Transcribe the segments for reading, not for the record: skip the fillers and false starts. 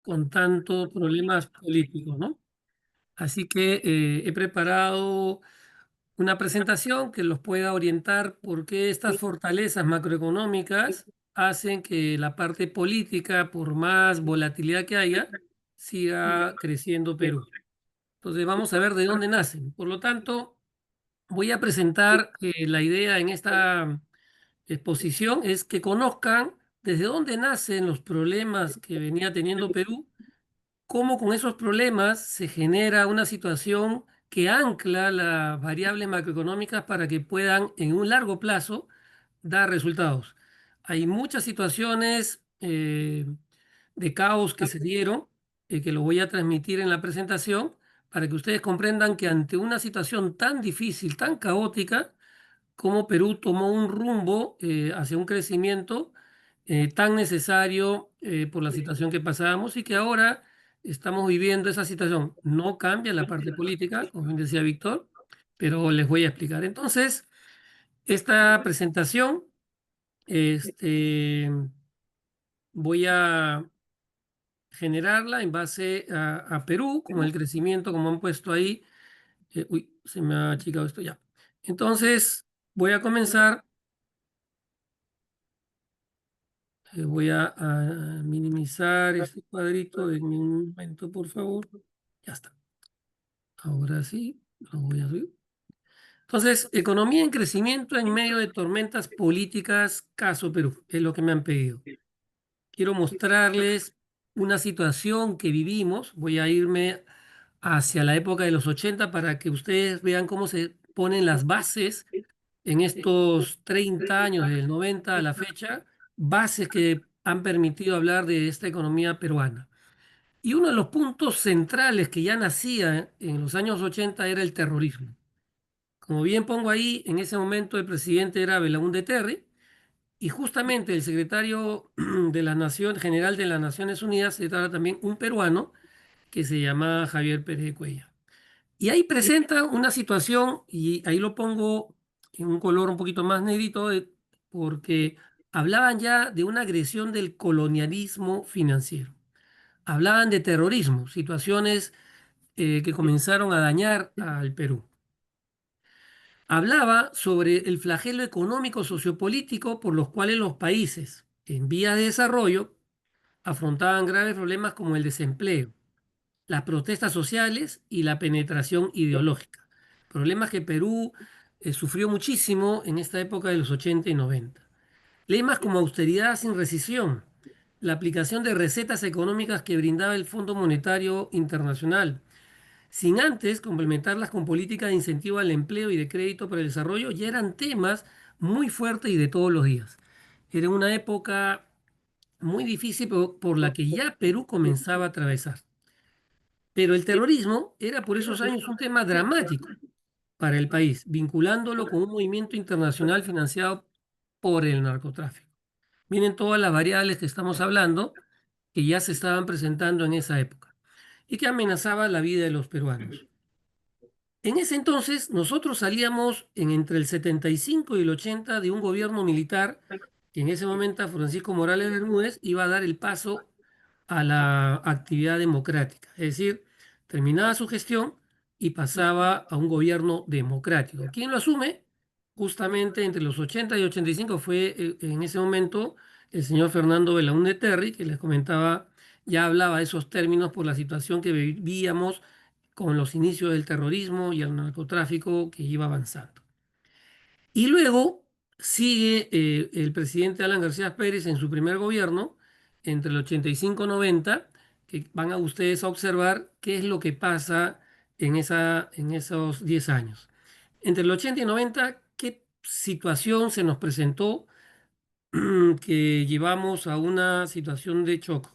con tantos problemas políticos, ¿no? Así que he preparado una presentación que los pueda orientar por qué estas fortalezas macroeconómicas hacen que la parte política, por más volatilidad que haya, siga creciendo Perú. Entonces vamos a ver de dónde nacen. Por lo tanto, voy a presentar la idea en esta exposición es que conozcan desde dónde nacen los problemas que venía teniendo Perú, cómo con esos problemas se genera una situación que ancla las variables macroeconómicas para que puedan en un largo plazo dar resultados. Hay muchas situaciones de caos que se dieron, que lo voy a transmitir en la presentación, para que ustedes comprendan que ante una situación tan difícil, tan caótica, cómo Perú tomó un rumbo hacia un crecimiento tan necesario por la situación que pasábamos y que ahora estamos viviendo esa situación. No cambia la parte política, como bien decía Víctor, pero les voy a explicar. Entonces, esta presentación, este, voy a generarla en base a Perú, con el crecimiento, como han puesto ahí. Uy, se me ha achicado esto ya. Entonces, voy a comenzar. Voy a minimizar este cuadrito en un momento, por favor. Ya está. Ahora sí, lo voy a subir. Entonces, economía en crecimiento en medio de tormentas políticas, caso Perú, es lo que me han pedido. Quiero mostrarles una situación que vivimos. Voy a irme hacia la época de los 80 para que ustedes vean cómo se ponen las bases en estos 30 años, del 90 a la fecha, bases que han permitido hablar de esta economía peruana. Y uno de los puntos centrales que ya nacía en los años 80 era el terrorismo. Como bien pongo ahí, en ese momento el presidente era Belaúnde Terry y justamente el secretario de la Nación, general de las Naciones Unidas era también un peruano que se llamaba Javier Pérez de Cuellar. Y ahí presenta una situación, y ahí lo pongo en un color un poquito más negrito, porque hablaban ya de una agresión del colonialismo financiero. Hablaban de terrorismo, situaciones que comenzaron a dañar al Perú. Hablaba sobre el flagelo económico sociopolítico por los cuales los países en vías de desarrollo afrontaban graves problemas como el desempleo, las protestas sociales y la penetración ideológica. Problemas que Perú sufrió muchísimo en esta época de los 80 y 90. Lemas como austeridad sin recesión, la aplicación de recetas económicas que brindaba el Fondo Monetario Internacional, sin antes complementarlas con políticas de incentivo al empleo y de crédito para el desarrollo, ya eran temas muy fuertes y de todos los días. Era una época muy difícil por la que ya Perú comenzaba a atravesar. Pero el terrorismo era por esos años un tema dramático para el país, vinculándolo con un movimiento internacional financiado por el narcotráfico. Miren todas las variables que estamos hablando que ya se estaban presentando en esa época y que amenazaban la vida de los peruanos. En ese entonces, nosotros salíamos en entre el 75 y el 80 de un gobierno militar que en ese momento Francisco Morales Bermúdez iba a dar el paso a la actividad democrática, es decir, terminaba su gestión y pasaba a un gobierno democrático. ¿Quién lo asume? Justamente entre los 80 y 85 fue en ese momento el señor Fernando Belaúnde Terry, que les comentaba, ya hablaba de esos términos por la situación que vivíamos con los inicios del terrorismo y el narcotráfico que iba avanzando. Y luego sigue el presidente Alan García Pérez en su primer gobierno, entre el 85 y 90, que van a ustedes a observar qué es lo que pasa en esos 10 años. Entre el 80 y 90, ¿qué situación se nos presentó que llevamos a una situación de choque?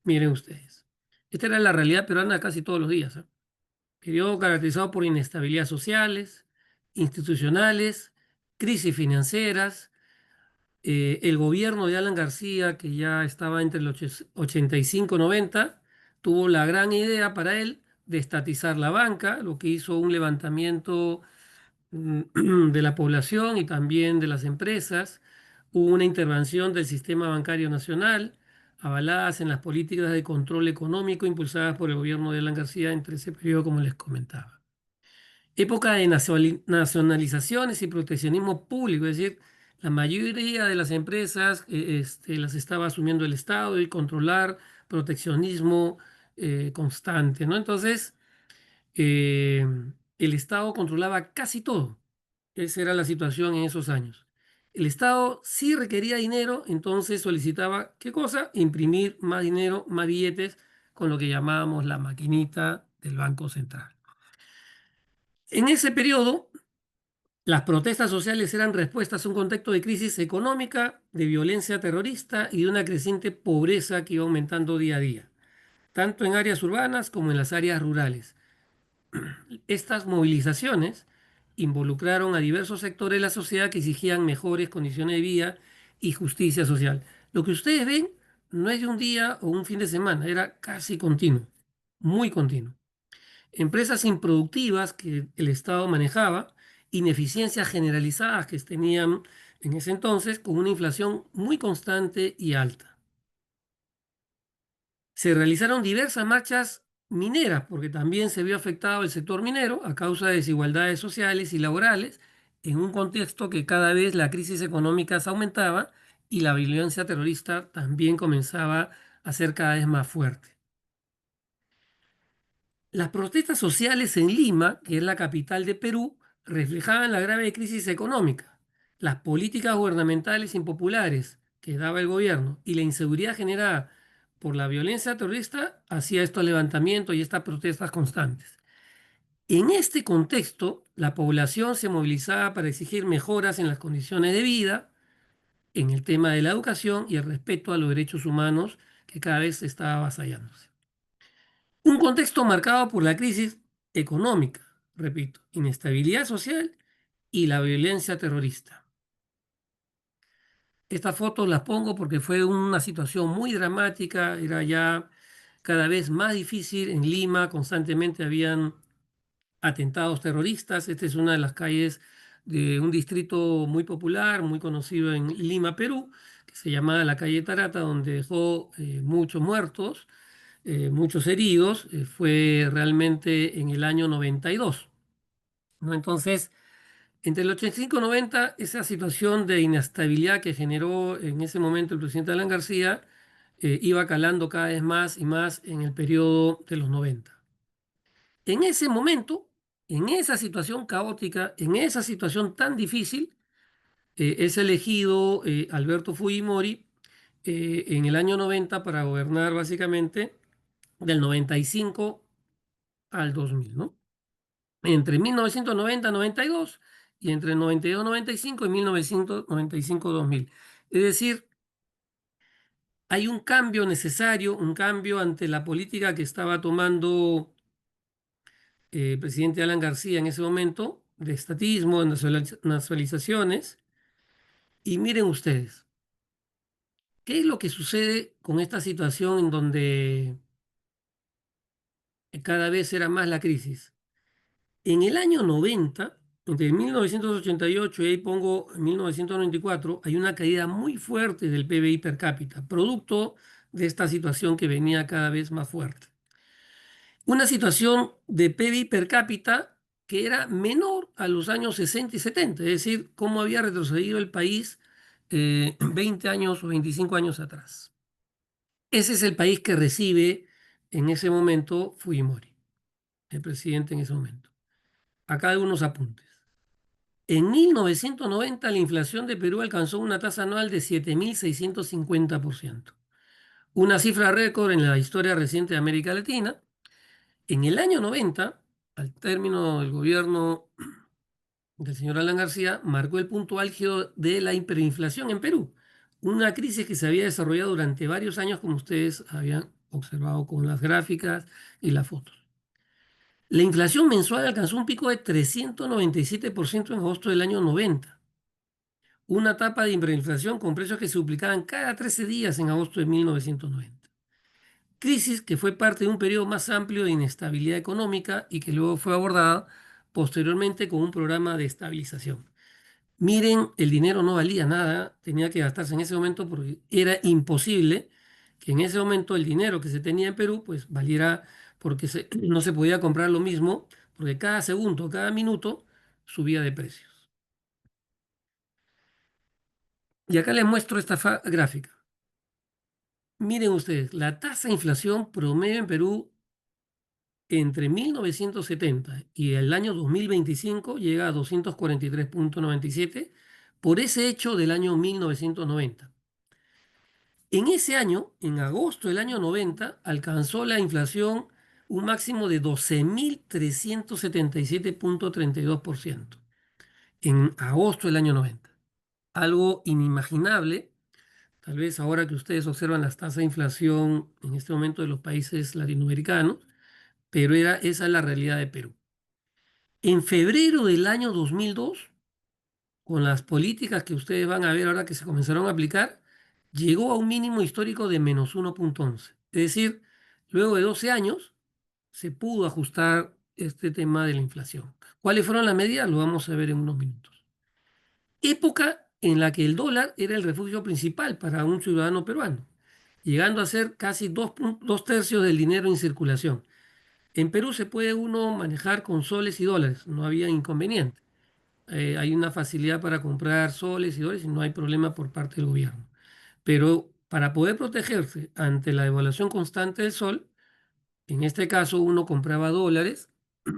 Miren ustedes. Esta era la realidad peruana casi todos los días, ¿eh? Periodo caracterizado por inestabilidad sociales, institucionales, crisis financieras. El gobierno de Alan García, que ya estaba entre los 85 y 90, tuvo la gran idea para él de estatizar la banca, lo que hizo un levantamiento de la población y también de las empresas. Hubo una intervención del sistema bancario nacional, avaladas en las políticas de control económico impulsadas por el gobierno de Alan García entre ese periodo, como les comentaba. Época de nacionalizaciones y proteccionismo público, es decir, la mayoría de las empresas las estaba asumiendo el Estado y controlar proteccionismo constante, ¿no? Entonces, eh, el Estado controlaba casi todo. Esa era la situación en esos años. El Estado sí requería dinero, entonces solicitaba, ¿qué cosa? Imprimir más dinero, más billetes, con lo que llamábamos la maquinita del Banco Central. En ese periodo, las protestas sociales eran respuestas a un contexto de crisis económica, de violencia terrorista y de una creciente pobreza que iba aumentando día a día, tanto en áreas urbanas como en las áreas rurales. Estas movilizaciones involucraron a diversos sectores de la sociedad que exigían mejores condiciones de vida y justicia social. Lo que ustedes ven no es de un día o un fin de semana, era casi continuo, muy continuo. Empresas improductivas que el Estado manejaba, ineficiencias generalizadas que tenían en ese entonces, con una inflación muy constante y alta. Se realizaron diversas marchas mineras, porque también se vio afectado el sector minero a causa de desigualdades sociales y laborales, en un contexto que cada vez la crisis económica se aumentaba y la violencia terrorista también comenzaba a ser cada vez más fuerte. Las protestas sociales en Lima, que es la capital de Perú, reflejaban la grave crisis económica, las políticas gubernamentales impopulares que daba el gobierno y la inseguridad generada por la violencia terrorista hacía estos levantamientos y estas protestas constantes. En este contexto, la población se movilizaba para exigir mejoras en las condiciones de vida, en el tema de la educación y el respeto a los derechos humanos que cada vez estaba avasallándose. Un contexto marcado por la crisis económica, repito, inestabilidad social y la violencia terrorista. Estas fotos las pongo porque fue una situación muy dramática, era ya cada vez más difícil. En Lima constantemente habían atentados terroristas. Esta es una de las calles de un distrito muy popular, muy conocido en Lima, Perú, que se llamaba la calle Tarata, donde dejó muchos muertos, muchos heridos. Fue realmente en el año 92, ¿no? Entonces, entre el 85 y 90, esa situación de inestabilidad que generó en ese momento el presidente Alan García iba calando cada vez más y más en el periodo de los 90. En ese momento, en esa situación caótica, en esa situación tan difícil, es elegido Alberto Fujimori en el año 90 para gobernar básicamente del 95 al 2000, ¿no? Entre 1990 92 y entre 92 95 y 1995 2000. Es decir, hay un cambio necesario, un cambio ante la política que estaba tomando el presidente Alan García en ese momento, de estatismo, de nacionalizaciones. Y miren ustedes, ¿qué es lo que sucede con esta situación en donde cada vez era más la crisis? En el año 90, entre 1988 y ahí pongo 1994, hay una caída muy fuerte del PBI per cápita, producto de esta situación que venía cada vez más fuerte. Una situación de PBI per cápita que era menor a los años 60 y 70, es decir, cómo había retrocedido el país 20 años o 25 años atrás. Ese es el país que recibe en ese momento Fujimori, el presidente en ese momento. Acá hay unos apuntes. En 1990 la inflación de Perú alcanzó una tasa anual de 7.650%, una cifra récord en la historia reciente de América Latina. En el año 90, al término del gobierno del señor Alan García, marcó el punto álgido de la hiperinflación en Perú, una crisis que se había desarrollado durante varios años, como ustedes habían observado con las gráficas y las fotos. La inflación mensual alcanzó un pico de 397% en agosto del año 90, una etapa de hiperinflación con precios que se duplicaban cada 13 días en agosto de 1990. Crisis que fue parte de un periodo más amplio de inestabilidad económica y que luego fue abordada posteriormente con un programa de estabilización. Miren, el dinero no valía nada, tenía que gastarse en ese momento porque era imposible que en ese momento el dinero que se tenía en Perú, pues valiera, porque no se podía comprar lo mismo, porque cada segundo, cada minuto subía de precios. Y acá les muestro esta gráfica. Miren ustedes, la tasa de inflación promedio en Perú entre 1970 y el año 2025 llega a 243,97 por ese hecho del año 1990. En ese año, en agosto del año 90, alcanzó la inflación un máximo de 12.377,32% en agosto del año 90. Algo inimaginable, tal vez ahora que ustedes observan las tasas de inflación en este momento de los países latinoamericanos, pero esa es la realidad de Perú. En febrero del año 2002, con las políticas que ustedes van a ver ahora que se comenzaron a aplicar, llegó a un mínimo histórico de -1,11. Es decir, luego de 12 años se pudo ajustar este tema de la inflación. ¿Cuáles fueron las medidas? Lo vamos a ver en unos minutos. Época en la que el dólar era el refugio principal para un ciudadano peruano, llegando a ser casi dos tercios del dinero en circulación. En Perú se puede uno manejar con soles y dólares, no había inconveniente. Hay una facilidad para comprar soles y dólares y no hay problema por parte del gobierno. Pero para poder protegerse ante la devaluación constante del sol, en este caso uno compraba dólares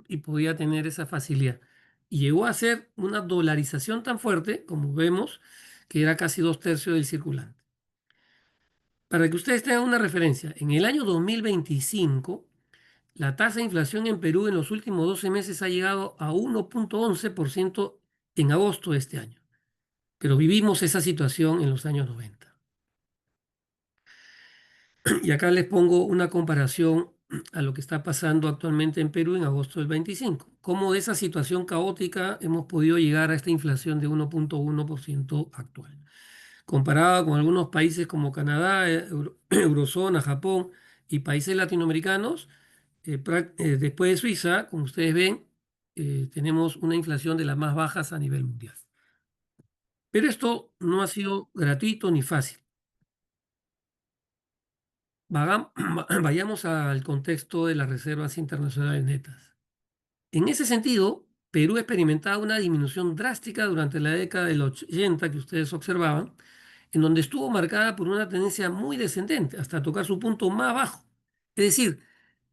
y podía tener esa facilidad. Y llegó a ser una dolarización tan fuerte, como vemos, que era casi dos tercios del circulante. Para que ustedes tengan una referencia, en el año 2025 la tasa de inflación en Perú en los últimos 12 meses ha llegado a 1,11% en agosto de este año. Pero vivimos esa situación en los años 90. Y acá les pongo una comparación a lo que está pasando actualmente en Perú en agosto del 25. Cómo de esa situación caótica hemos podido llegar a esta inflación de 1,1% actual. Comparada con algunos países como Canadá, Eurozona, Japón y países latinoamericanos, después de Suiza, como ustedes ven, tenemos una inflación de las más bajas a nivel mundial. Pero esto no ha sido gratuito ni fácil. Vayamos al contexto de las reservas internacionales netas. En ese sentido, Perú experimentaba una disminución drástica durante la década del 80 que ustedes observaban, en donde estuvo marcada por una tendencia muy descendente hasta tocar su punto más bajo. Es decir,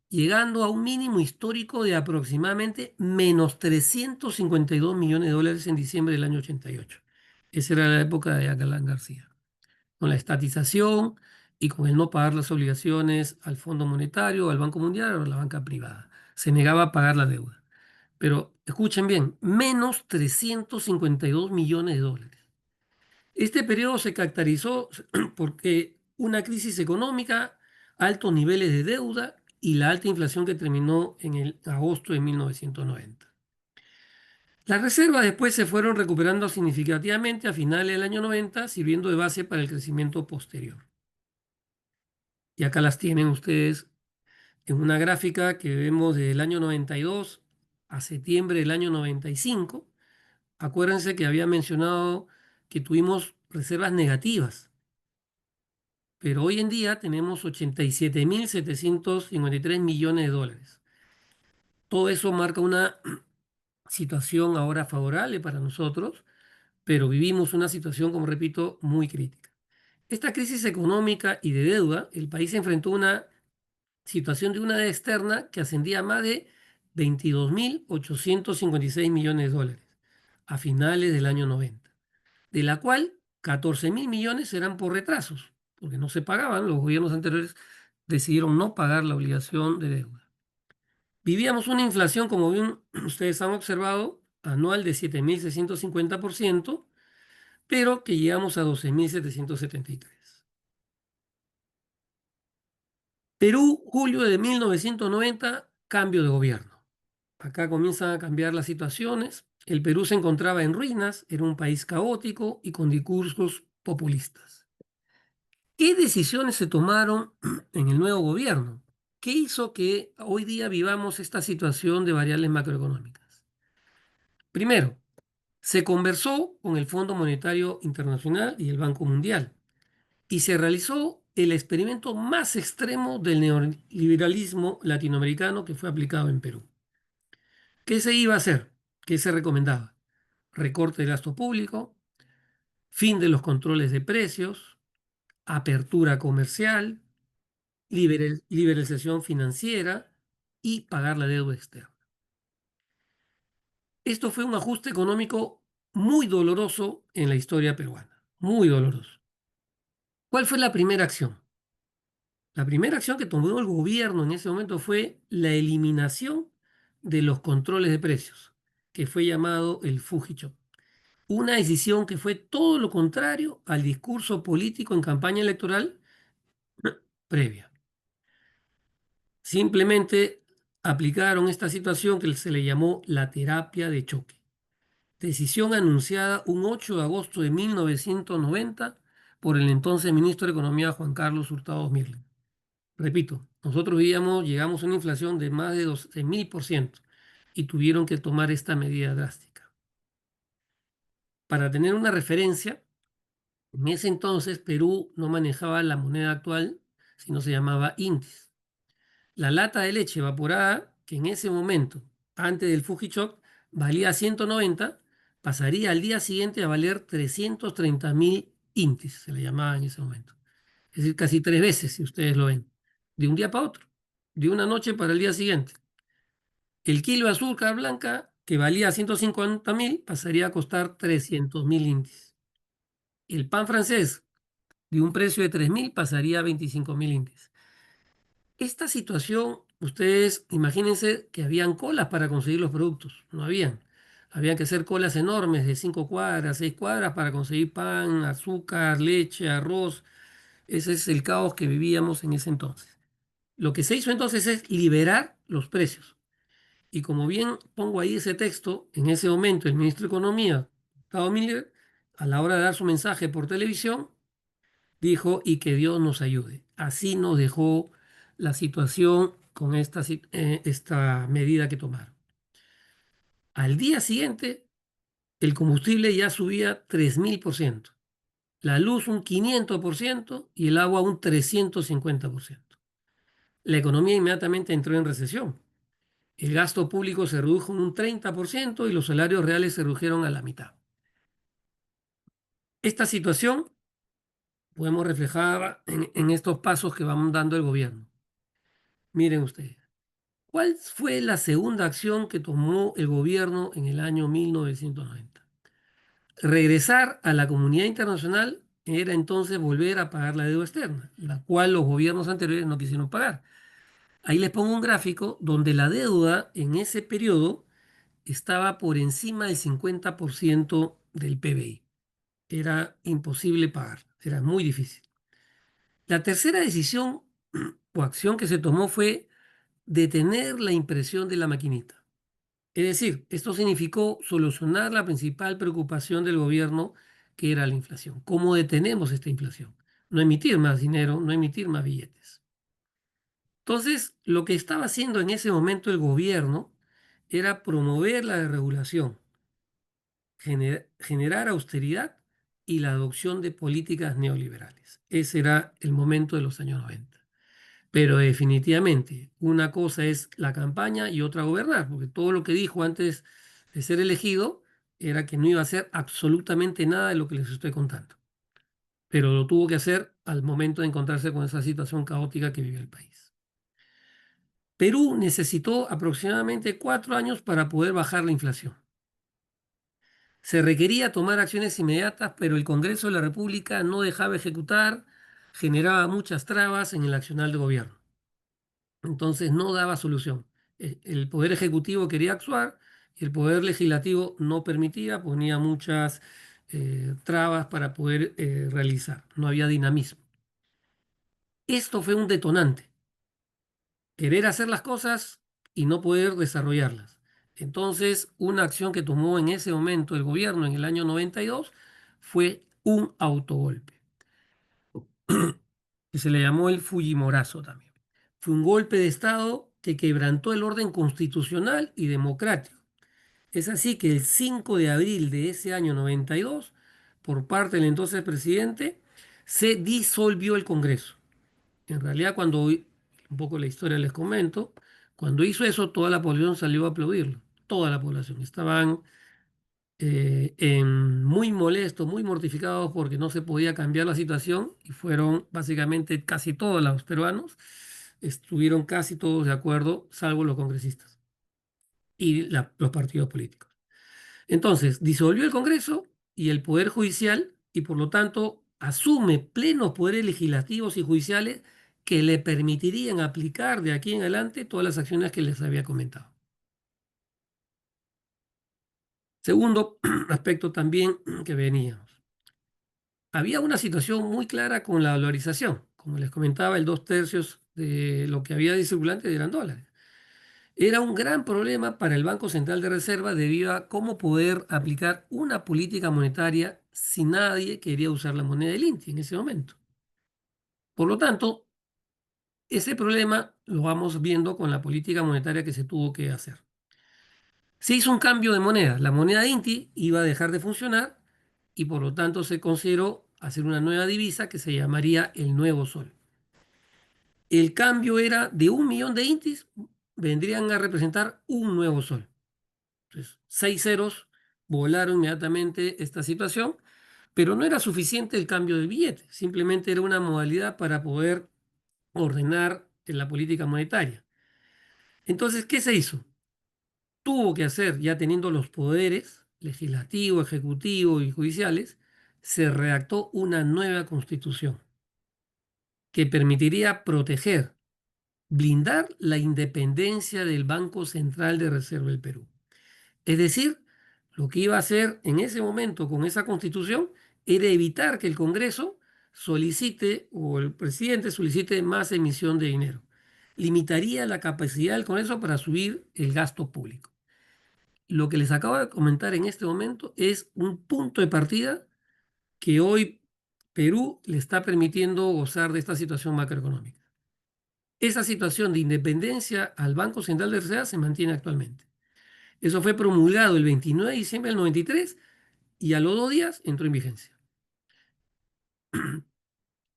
llegando a un mínimo histórico de aproximadamente -352 millones de dólares en diciembre del año 88. Esa era la época de Alan García. Con la estatización y con el no pagar las obligaciones al Fondo Monetario, al Banco Mundial o a la banca privada. Se negaba a pagar la deuda. Pero escuchen bien, -352 millones de dólares. Este periodo se caracterizó porque una crisis económica, altos niveles de deuda y la alta inflación que terminó en el agosto de 1990. Las reservas después se fueron recuperando significativamente a finales del año 90, sirviendo de base para el crecimiento posterior. Y acá las tienen ustedes en una gráfica que vemos del año 92 a septiembre del año 95. Acuérdense que había mencionado que tuvimos reservas negativas, pero hoy en día tenemos 87.753 millones de dólares. Todo eso marca una situación ahora favorable para nosotros, pero vivimos una situación, como repito, muy crítica. Esta crisis económica y de deuda, el país enfrentó una situación de una deuda externa que ascendía a más de 22.856 millones de dólares a finales del año 90, de la cual 14.000 millones eran por retrasos, porque no se pagaban, los gobiernos anteriores decidieron no pagar la obligación de deuda. Vivíamos una inflación, como bien ustedes han observado, anual de 7.650%, pero que llegamos a 12.773. Perú, julio de 1990, cambio de gobierno. Acá comienzan a cambiar las situaciones. El Perú se encontraba en ruinas, era un país caótico y con discursos populistas. ¿Qué decisiones se tomaron en el nuevo gobierno? ¿Qué hizo que hoy día vivamos esta situación de variables macroeconómicas? Primero, se conversó con el Fondo Monetario Internacional y el Banco Mundial y se realizó el experimento más extremo del neoliberalismo latinoamericano que fue aplicado en Perú. ¿Qué se iba a hacer? ¿Qué se recomendaba? Recorte de gasto público, fin de los controles de precios, apertura comercial, liberalización financiera y pagar la deuda externa. Esto fue un ajuste económico muy doloroso en la historia peruana, muy doloroso. ¿Cuál fue la primera acción? La primera acción que tomó el gobierno en ese momento fue la eliminación de los controles de precios, que fue llamado el Fujichop. Una decisión que fue todo lo contrario al discurso político en campaña electoral previa. Simplemente aplicaron esta situación que se le llamó la terapia de choque. Decisión anunciada un 8 de agosto de 1990 por el entonces ministro de Economía Juan Carlos Hurtado Mirlen. Repito, nosotros llegamos a una inflación de más de 12.000% y tuvieron que tomar esta medida drástica. Para tener una referencia, en ese entonces Perú no manejaba la moneda actual, sino se llamaba índice. La lata de leche evaporada, que en ese momento, antes del Fujichok, valía 190, pasaría al día siguiente a valer 330.000 intis, se le llamaba en ese momento. Es decir, casi tres veces, si ustedes lo ven, de un día para otro, de una noche para el día siguiente. El kilo de azúcar blanca, que valía 150.000, pasaría a costar 300.000 intis. El pan francés, de un precio de 3.000, pasaría a 25.000 intis. Esta situación, ustedes imagínense que habían colas para conseguir los productos, no habían. Habían que hacer colas enormes de 5 cuadras, 6 cuadras para conseguir pan, azúcar, leche, arroz. Ese es el caos que vivíamos en ese entonces. Lo que se hizo entonces es liberar los precios. Y como bien pongo ahí ese texto, en ese momento el ministro de Economía, Gustavo Miller, a la hora de dar su mensaje por televisión, dijo, y que Dios nos ayude. Así nos dejó la situación con esta medida que tomaron. Al día siguiente, el combustible ya subía 3.000%, la luz un 500% y el agua un 350%. La economía inmediatamente entró en recesión. El gasto público se redujo en un 30% y los salarios reales se redujeron a la mitad. Esta situación podemos reflejar en estos pasos que van dando el gobierno. Miren ustedes. ¿Cuál fue la segunda acción que tomó el gobierno en el año 1990? Regresar a la comunidad internacional era entonces volver a pagar la deuda externa, la cual los gobiernos anteriores no quisieron pagar. Ahí les pongo un gráfico donde la deuda en ese periodo estaba por encima del 50% del PBI. Era imposible pagar, era muy difícil. La tercera decisión o acción que se tomó fue detener la impresión de la maquinita. Es decir, esto significó solucionar la principal preocupación del gobierno, que era la inflación. ¿Cómo detenemos esta inflación? No emitir más dinero, no emitir más billetes. Entonces, lo que estaba haciendo en ese momento el gobierno era promover la desregulación, generar austeridad y la adopción de políticas neoliberales. Ese era el momento de los años 90. Pero definitivamente, una cosa es la campaña y otra gobernar, porque todo lo que dijo antes de ser elegido era que no iba a hacer absolutamente nada de lo que les estoy contando. Pero lo tuvo que hacer al momento de encontrarse con esa situación caótica que vive el país. Perú necesitó aproximadamente 4 años para poder bajar la inflación. Se requería tomar acciones inmediatas, pero el Congreso de la República no dejaba ejecutar, generaba muchas trabas en el accionar del gobierno. Entonces no daba solución. El Poder Ejecutivo quería actuar y el Poder Legislativo no permitía, ponía muchas trabas para poder realizar. No había dinamismo. Esto fue un detonante. Querer hacer las cosas y no poder desarrollarlas. Entonces, una acción que tomó en ese momento el gobierno en el año 92 fue un autogolpe, que se le llamó el Fujimorazo también. Fue un golpe de Estado que quebrantó el orden constitucional y democrático. Es así que el 5 de abril de ese año 92, por parte del entonces presidente, se disolvió el Congreso. En realidad, un poco la historia les comento, cuando hizo eso, toda la población salió a aplaudirlo. Toda la población. Estaban muy molestos, muy mortificados porque no se podía cambiar la situación y fueron básicamente casi todos los peruanos, estuvieron casi todos de acuerdo, salvo los congresistas y los partidos políticos. Entonces, disolvió el Congreso y el Poder Judicial y por lo tanto asume plenos poderes legislativos y judiciales que le permitirían aplicar de aquí en adelante todas las acciones que les había comentado. Segundo aspecto también que veníamos. Había una situación muy clara con la dolarización. Como les comentaba, el 2/3 de lo que había de circulante eran dólares. Era un gran problema para el Banco Central de Reserva debido a cómo poder aplicar una política monetaria si nadie quería usar la moneda del INTI en ese momento. Por lo tanto, ese problema lo vamos viendo con la política monetaria que se tuvo que hacer. Se hizo un cambio de moneda. La moneda INTI iba a dejar de funcionar y por lo tanto se consideró hacer una nueva divisa que se llamaría el nuevo sol. El cambio era de 1 millón de INTIs, vendrían a representar un nuevo sol. Entonces, 6 ceros volaron inmediatamente esta situación, pero no era suficiente el cambio del billete, simplemente era una modalidad para poder ordenar en la política monetaria. Entonces, ¿qué se hizo? Tuvo que hacer, ya teniendo los poderes legislativo, ejecutivo y judiciales, se redactó una nueva constitución que permitiría proteger, blindar la independencia del Banco Central de Reserva del Perú. Es decir, lo que iba a hacer en ese momento con esa constitución era evitar que el Congreso solicite o el presidente solicite más emisión de dinero. Limitaría la capacidad del Congreso para subir el gasto público. Lo que les acabo de comentar en este momento es un punto de partida que hoy Perú le está permitiendo gozar de esta situación macroeconómica. Esa situación de independencia al Banco Central de Reserva se mantiene actualmente. Eso fue promulgado el 29 de diciembre del 93 y a los 2 días entró en vigencia.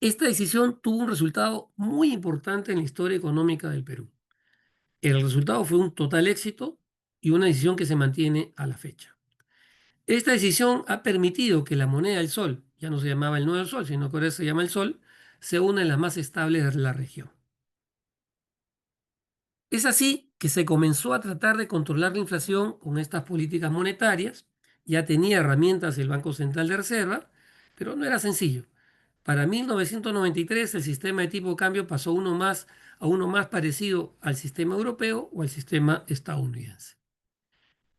Esta decisión tuvo un resultado muy importante en la historia económica del Perú. El resultado fue un total éxito y una decisión que se mantiene a la fecha. Esta decisión ha permitido que la moneda del sol, ya no se llamaba el nuevo sol, sino que ahora se llama el sol, sea una de las más estables de la región. Es así que se comenzó a tratar de controlar la inflación con estas políticas monetarias. Ya tenía herramientas el Banco Central de Reserva, pero no era sencillo. Para 1993 el sistema de tipo de cambio pasó a uno más parecido al sistema europeo o al sistema estadounidense.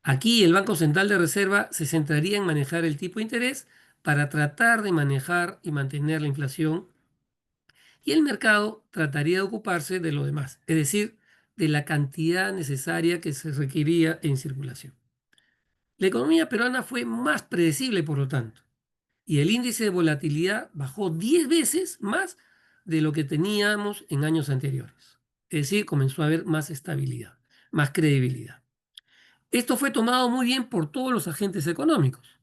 Aquí el Banco Central de Reserva se centraría en manejar el tipo de interés para tratar de manejar y mantener la inflación y el mercado trataría de ocuparse de lo demás, es decir, de la cantidad necesaria que se requería en circulación. La economía peruana fue más predecible, por lo tanto, y el índice de volatilidad bajó 10 veces más de lo que teníamos en años anteriores. Es decir, comenzó a haber más estabilidad, más credibilidad. Esto fue tomado muy bien por todos los agentes económicos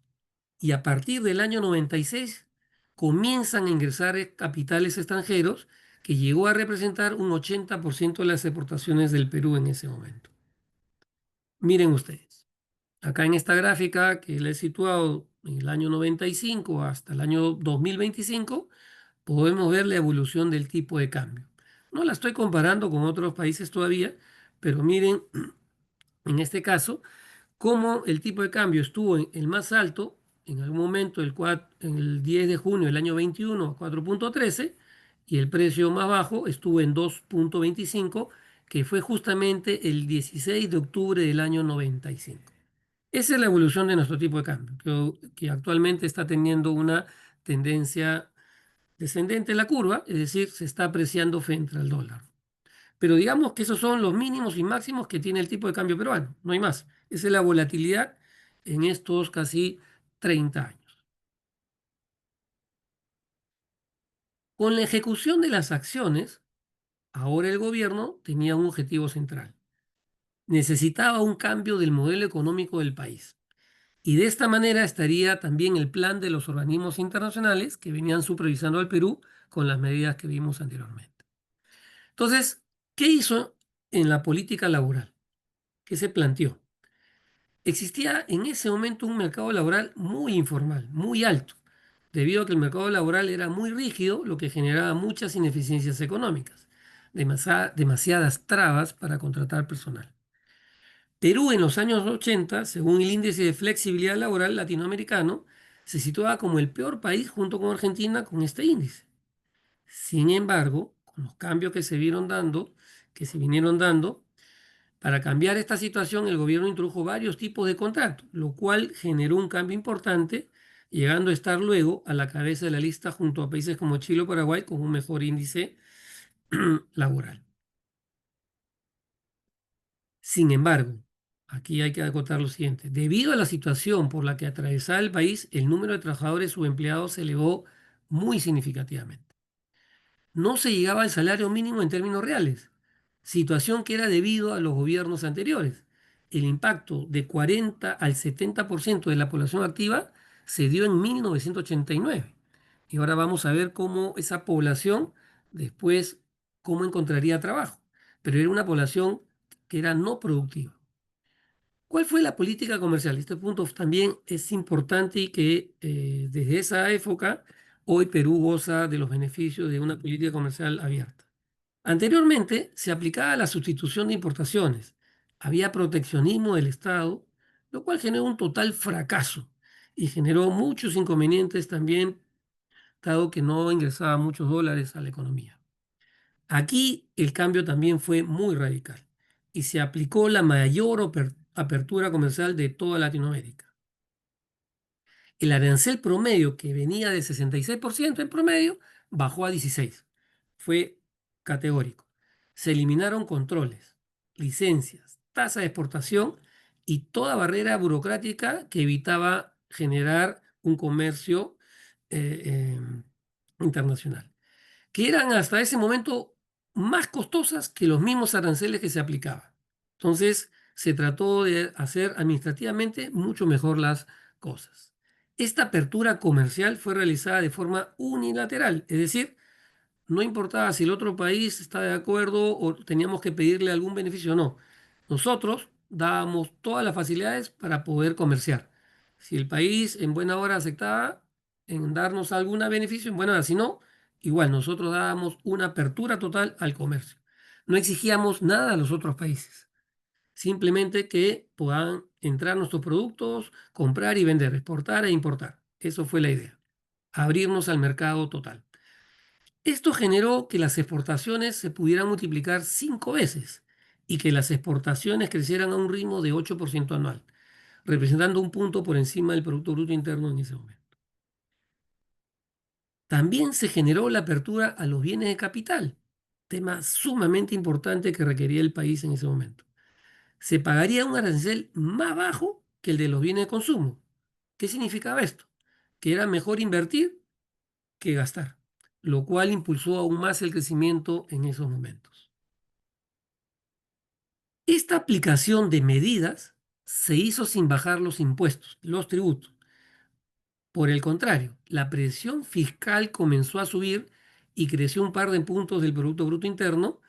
y a partir del año 96 comienzan a ingresar capitales extranjeros que llegó a representar un 80% de las exportaciones del Perú en ese momento. Miren ustedes, acá en esta gráfica que le he situado en el año 95 hasta el año 2025, podemos ver la evolución del tipo de cambio. No la estoy comparando con otros países todavía, pero miren, en este caso, cómo el tipo de cambio estuvo en el más alto en algún momento en el 10 de junio del año 21 a 4,13 y el precio más bajo estuvo en 2,25 que fue justamente el 16 de octubre del año 95. Esa es la evolución de nuestro tipo de cambio, que actualmente está teniendo una tendencia descendente en la curva, es decir, se está apreciando frente al dólar. Pero digamos que esos son los mínimos y máximos que tiene el tipo de cambio peruano, no hay más. Esa es la volatilidad en estos casi 30 años. Con la ejecución de las acciones, ahora el gobierno tenía un objetivo central. Necesitaba un cambio del modelo económico del país. Y de esta manera estaría también el plan de los organismos internacionales que venían supervisando al Perú con las medidas que vimos anteriormente. Entonces, ¿qué hizo en la política laboral? ¿Qué se planteó? Existía en ese momento un mercado laboral muy informal, muy alto, debido a que el mercado laboral era muy rígido, lo que generaba muchas ineficiencias económicas, demasiadas trabas para contratar personal. Perú en los años 80, según el índice de flexibilidad laboral latinoamericano, se situaba como el peor país junto con Argentina con este índice. Sin embargo, con los cambios que se vinieron dando, para cambiar esta situación, el gobierno introdujo varios tipos de contratos, lo cual generó un cambio importante, llegando a estar luego a la cabeza de la lista junto a países como Chile o Paraguay con un mejor índice laboral. Sin embargo, aquí hay que acotar lo siguiente. Debido a la situación por la que atravesaba el país, el número de trabajadores subempleados se elevó muy significativamente. No se llegaba al salario mínimo en términos reales, situación que era debido a los gobiernos anteriores. El impacto de 40 al 70% de la población activa se dio en 1989. Y ahora vamos a ver cómo esa población después, cómo encontraría trabajo. Pero era una población que era no productiva. ¿Cuál fue la política comercial? Este punto también es importante y que desde esa época hoy Perú goza de los beneficios de una política comercial abierta. Anteriormente se aplicaba la sustitución de importaciones. Había proteccionismo del Estado, lo cual generó un total fracaso y generó muchos inconvenientes también, dado que no ingresaba muchos dólares a la economía. Aquí el cambio también fue muy radical y se aplicó la mayor apertura comercial de toda Latinoamérica. El arancel promedio, que venía de 66% en promedio, bajó a 16%. Fue categórico. Se eliminaron controles, licencias, tasa de exportación y toda barrera burocrática que evitaba generar un comercio internacional, que eran hasta ese momento más costosas que los mismos aranceles que se aplicaban. Entonces, se trató de hacer administrativamente mucho mejor las cosas. Esta apertura comercial fue realizada de forma unilateral, es decir, no importaba si el otro país estaba de acuerdo o teníamos que pedirle algún beneficio o no. Nosotros dábamos todas las facilidades para poder comerciar. Si el país en buena hora aceptaba en darnos algún beneficio, en buena hora, si no, igual nosotros dábamos una apertura total al comercio. No exigíamos nada a los otros países, simplemente que puedan entrar nuestros productos, comprar y vender, exportar e importar. Eso fue la idea, abrirnos al mercado total. Esto generó que las exportaciones se pudieran multiplicar 5 veces y que las exportaciones crecieran a un ritmo de 8% anual, representando un punto por encima del Producto Bruto Interno en ese momento. También se generó la apertura a los bienes de capital, tema sumamente importante que requería el país en ese momento. Se pagaría un arancel más bajo que el de los bienes de consumo. ¿Qué significaba esto? Que era mejor invertir que gastar, lo cual impulsó aún más el crecimiento en esos momentos. Esta aplicación de medidas se hizo sin bajar los impuestos, los tributos. Por el contrario, la presión fiscal comenzó a subir y creció un par de puntos del Producto Bruto Interno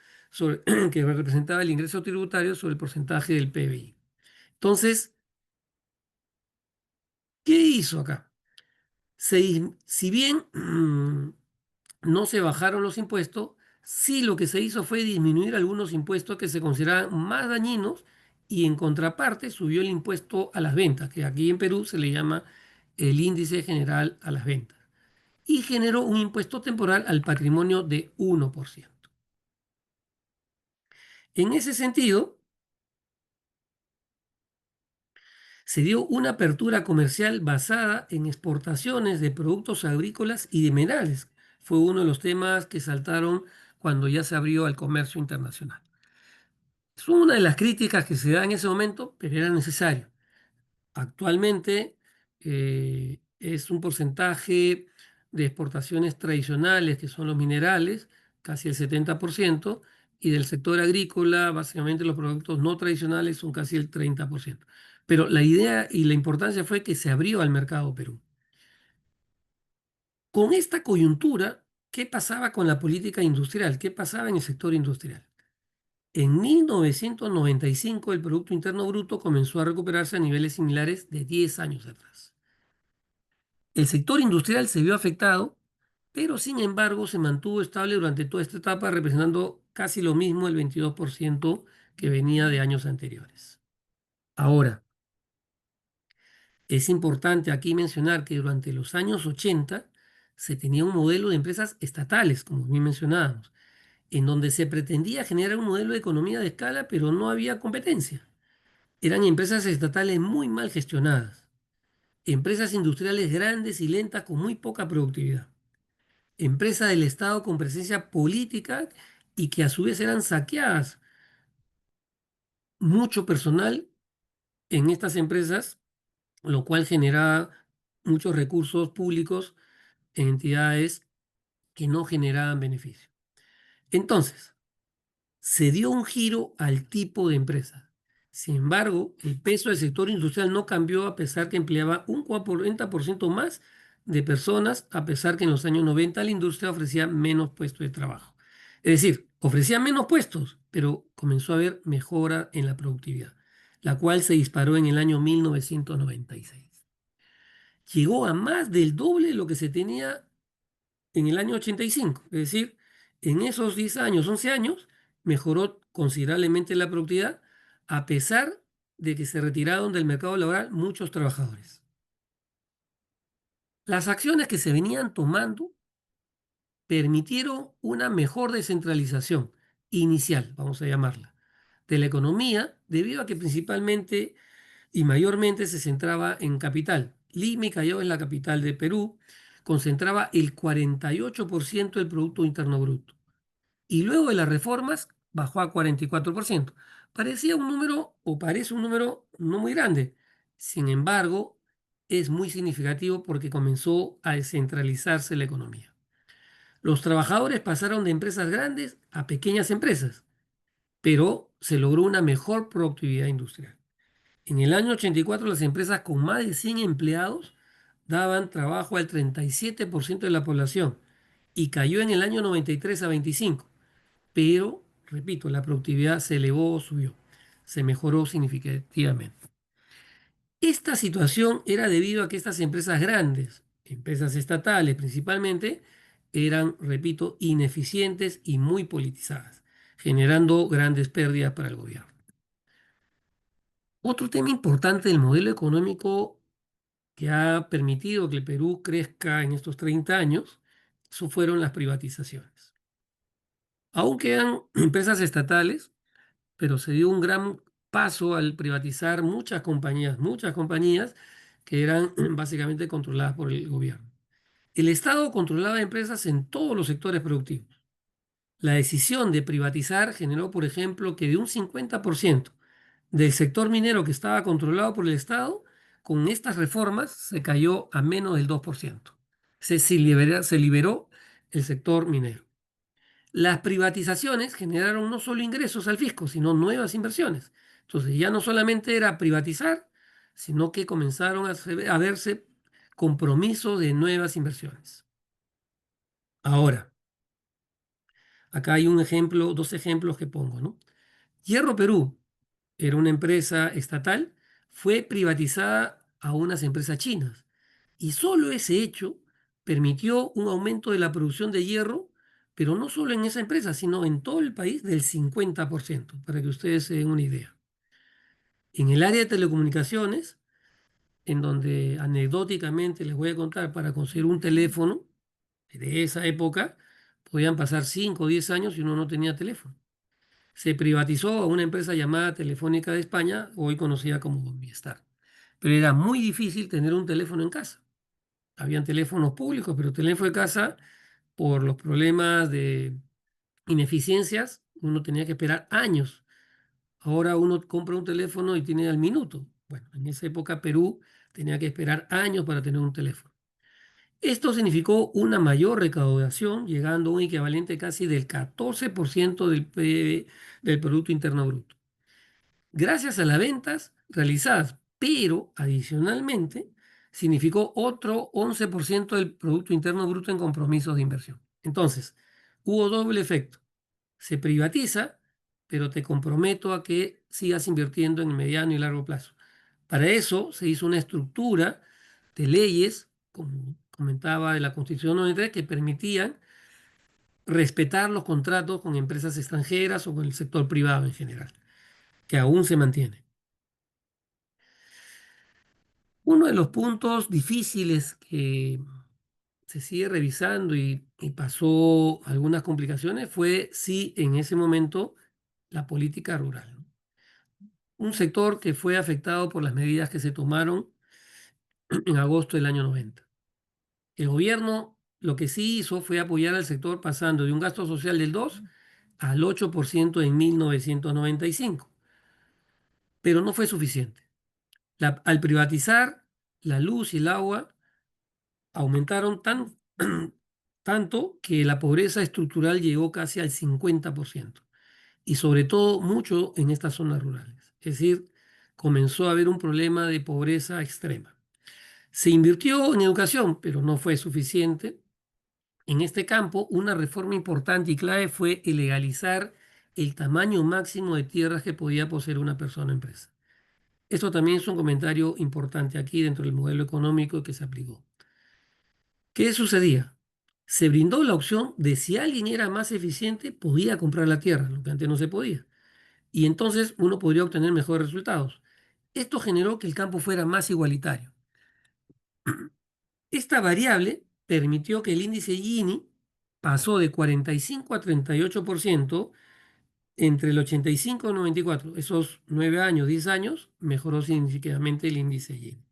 que representaba el ingreso tributario sobre el porcentaje del PBI. Entonces, ¿qué hizo acá? Si bien no se bajaron los impuestos, sí lo que se hizo fue disminuir algunos impuestos que se consideraban más dañinos y en contraparte subió el impuesto a las ventas, que aquí en Perú se le llama el índice general a las ventas, y generó un impuesto temporal al patrimonio de 1%. En ese sentido, se dio una apertura comercial basada en exportaciones de productos agrícolas y de minerales. Fue uno de los temas que saltaron cuando ya se abrió al comercio internacional. Es una de las críticas que se da en ese momento, pero era necesario. Actualmente es un porcentaje de exportaciones tradicionales, que son los minerales, casi el 70%, y del sector agrícola, básicamente los productos no tradicionales son casi el 30%. Pero la idea y la importancia fue que se abrió al mercado Perú. Con esta coyuntura, ¿Qué pasaba con la política industrial? ¿Qué pasaba en el sector industrial? En 1995 el Producto Interno Bruto comenzó a recuperarse a niveles similares de 10 años atrás. El sector industrial se vio afectado, pero sin embargo se mantuvo estable durante toda esta etapa, representando casi lo mismo, el 22% que venía de años anteriores. Ahora, es importante aquí mencionar que durante los años 80 se tenía un modelo de empresas estatales, como bien mencionábamos, en donde se pretendía generar un modelo de economía de escala, pero no había competencia. Eran empresas estatales muy mal gestionadas, empresas industriales grandes y lentas con muy poca productividad, empresas del Estado con presencia política y que a su vez eran saqueadas. Mucho personal en estas empresas, lo cual generaba muchos recursos públicos en entidades que no generaban beneficio. Entonces, se dio un giro al tipo de empresa. Sin embargo, el peso del sector industrial no cambió a pesar que empleaba un 40% más de personas, a pesar que en los años 90 la industria ofrecía menos puestos de trabajo. Es decir, ofrecía menos puestos, pero comenzó a haber mejora en la productividad, la cual se disparó en el año 1996. Llegó a más del doble de lo que se tenía en el año 85, es decir, en esos 10 años, 11 años, mejoró considerablemente la productividad, a pesar de que se retiraron del mercado laboral muchos trabajadores. Las acciones que se venían tomando permitieron una mejor descentralización inicial, vamos a llamarla, de la economía, debido a que principalmente y mayormente se centraba en capital. Lima y Callao es la capital de Perú, concentraba el 48% del Producto Interno Bruto. Y luego de las reformas bajó a 44%. Parecía un número, o parece un número no muy grande. Sin embargo, es muy significativo porque comenzó a descentralizarse la economía. Los trabajadores pasaron de empresas grandes a pequeñas empresas, pero se logró una mejor productividad industrial. En el año 84, las empresas con más de 100 empleados daban trabajo al 37% de la población y cayó en el año 93 a 25%. Pero, repito, la productividad se elevó o subió, se mejoró significativamente. Esta situación era debido a que estas empresas grandes, empresas estatales principalmente, eran, repito, ineficientes y muy politizadas, generando grandes pérdidas para el gobierno. Otro tema importante del modelo económico que ha permitido que el Perú crezca en estos 30 años, eso fueron las privatizaciones. Aunque eran empresas estatales, pero se dio un gran paso al privatizar muchas compañías que eran básicamente controladas por el gobierno. El Estado controlaba empresas en todos los sectores productivos. La decisión de privatizar generó, por ejemplo, que de un 50% del sector minero que estaba controlado por el Estado, con estas reformas se cayó a menos del 2%. Se liberó el sector minero. Las privatizaciones generaron no solo ingresos al fisco, sino nuevas inversiones. Entonces ya no solamente era privatizar, sino que comenzaron a verse compromisos de nuevas inversiones. Ahora, acá hay un ejemplo, dos ejemplos que pongo, ¿no? Hierro Perú era una empresa estatal, fue privatizada a unas empresas chinas. Y solo ese hecho permitió un aumento de la producción de hierro, pero no solo en esa empresa, sino en todo el país del 50%, para que ustedes se den una idea. En el área de telecomunicaciones, en donde anecdóticamente les voy a contar, para conseguir un teléfono de esa época, podían pasar 5 o 10 años y uno no tenía teléfono. Se privatizó a una empresa llamada Telefónica de España, hoy conocida como Movistar. Pero era muy difícil tener un teléfono en casa. Habían teléfonos públicos, pero teléfono de casa, por los problemas de ineficiencias, uno tenía que esperar años. Ahora uno compra un teléfono y tiene al minuto. Bueno, en esa época Perú tenía que esperar años para tener un teléfono. Esto significó una mayor recaudación, llegando a un equivalente casi del 14% del PIB, del Producto Interno Bruto, gracias a las ventas realizadas, pero adicionalmente significó otro 11% del Producto Interno Bruto en compromisos de inversión. Entonces, hubo doble efecto. Se privatiza, pero te comprometo a que sigas invirtiendo en el mediano y largo plazo. Para eso se hizo una estructura de leyes, como comentaba de la Constitución 93, que permitían respetar los contratos con empresas extranjeras o con el sector privado en general, que aún se mantiene. Uno de los puntos difíciles que se sigue revisando y pasó algunas complicaciones fue si en ese momento la política rural, ¿no? Un sector que fue afectado por las medidas que se tomaron en agosto del año 90. El gobierno lo que sí hizo fue apoyar al sector pasando de un gasto social del 2 al 8% en 1995, pero no fue suficiente. Al privatizar la luz y el agua, aumentaron tanto que la pobreza estructural llegó casi al 50% y sobre todo mucho en estas zonas rurales. Es decir, comenzó a haber un problema de pobreza extrema. Se invirtió en educación, pero no fue suficiente. En este campo, una reforma importante y clave fue el legalizar el tamaño máximo de tierras que podía poseer una persona o empresa. Esto también es un comentario importante aquí dentro del modelo económico que se aplicó. ¿Qué sucedía? Se brindó la opción de si alguien era más eficiente, podía comprar la tierra, lo que antes no se podía. Y entonces uno podría obtener mejores resultados. Esto generó que el campo fuera más igualitario. Esta variable permitió que el índice Gini pasó de 45 a 38% entre el 85 y el 94. Esos 9 años, 10 años, mejoró significativamente el índice Gini.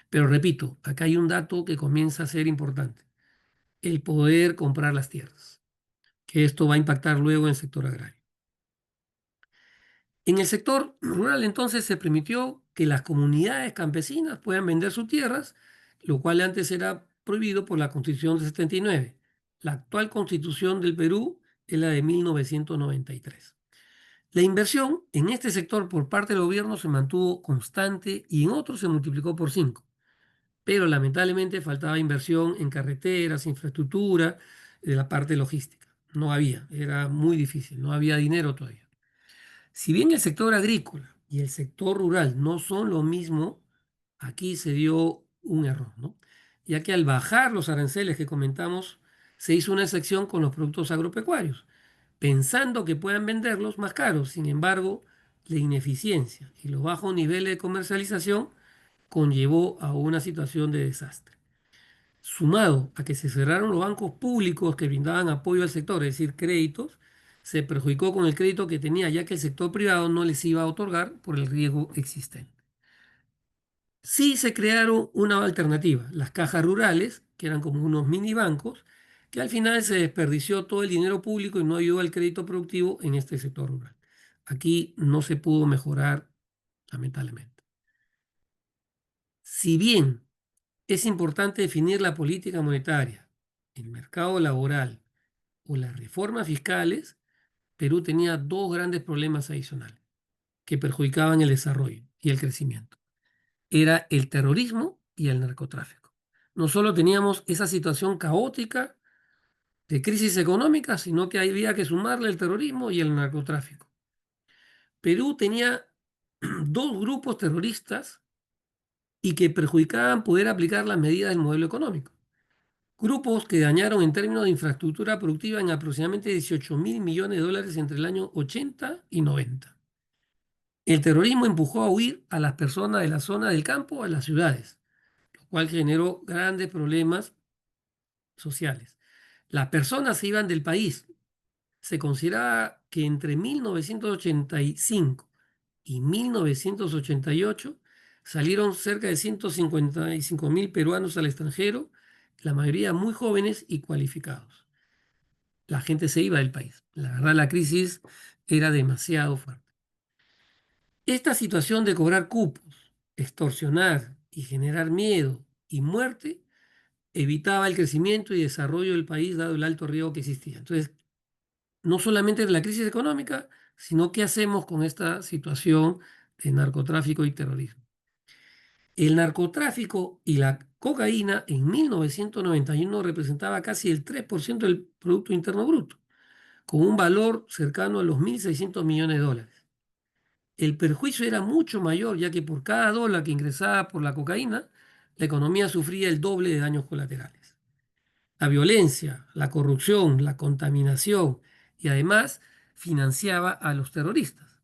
Pero repito, acá hay un dato que comienza a ser importante: el poder comprar las tierras, que esto va a impactar luego en el sector agrario. En el sector rural entonces se permitió que las comunidades campesinas puedan vender sus tierras, lo cual antes era prohibido por la Constitución de 79. La actual Constitución del Perú es la de 1993. La inversión en este sector por parte del gobierno se mantuvo constante y en otros se multiplicó por 5, pero lamentablemente faltaba inversión en carreteras, infraestructura, de la parte logística. No había, era muy difícil, no había dinero todavía. Si bien el sector agrícola y el sector rural no son lo mismo, aquí se dio un error, ¿no? Ya que al bajar los aranceles que comentamos, se hizo una excepción con los productos agropecuarios, pensando que puedan venderlos más caros. Sin embargo, la ineficiencia y los bajos niveles de comercialización conllevó a una situación de desastre. Sumado a que se cerraron los bancos públicos que brindaban apoyo al sector, es decir, créditos, se perjudicó con el crédito que tenía, ya que el sector privado no les iba a otorgar por el riesgo existente. Sí se crearon una alternativa, las cajas rurales, que eran como unos mini bancos, que al final se desperdició todo el dinero público y no ayudó al crédito productivo en este sector rural. Aquí no se pudo mejorar, lamentablemente. Si bien es importante definir la política monetaria, el mercado laboral o las reformas fiscales, Perú tenía dos grandes problemas adicionales que perjudicaban el desarrollo y el crecimiento. Era el terrorismo y el narcotráfico. No solo teníamos esa situación caótica de crisis económica, sino que había que sumarle el terrorismo y el narcotráfico. Perú tenía dos grupos terroristas y que perjudicaban poder aplicar las medidas del modelo económico. Grupos que dañaron en términos de infraestructura productiva en aproximadamente 18.000 millones de dólares entre el año 80 y 90. El terrorismo empujó a huir a las personas de la zona del campo a las ciudades, lo cual generó grandes problemas sociales. Las personas se iban del país. Se consideraba que entre 1985 y 1988 salieron cerca de 155.000 peruanos al extranjero, la mayoría muy jóvenes y cualificados. La gente se iba del país. La verdad, la crisis era demasiado fuerte. Esta situación de cobrar cupos, extorsionar y generar miedo y muerte evitaba el crecimiento y desarrollo del país dado el alto riesgo que existía. Entonces, no solamente la crisis económica, sino qué hacemos con esta situación de narcotráfico y terrorismo. El narcotráfico y la cocaína en 1991 representaba casi el 3% del Producto Interno Bruto, con un valor cercano a los 1.600 millones de dólares. El perjuicio era mucho mayor, ya que por cada dólar que ingresaba por la cocaína, la economía sufría el doble de daños colaterales. La violencia, la corrupción, la contaminación y además financiaba a los terroristas.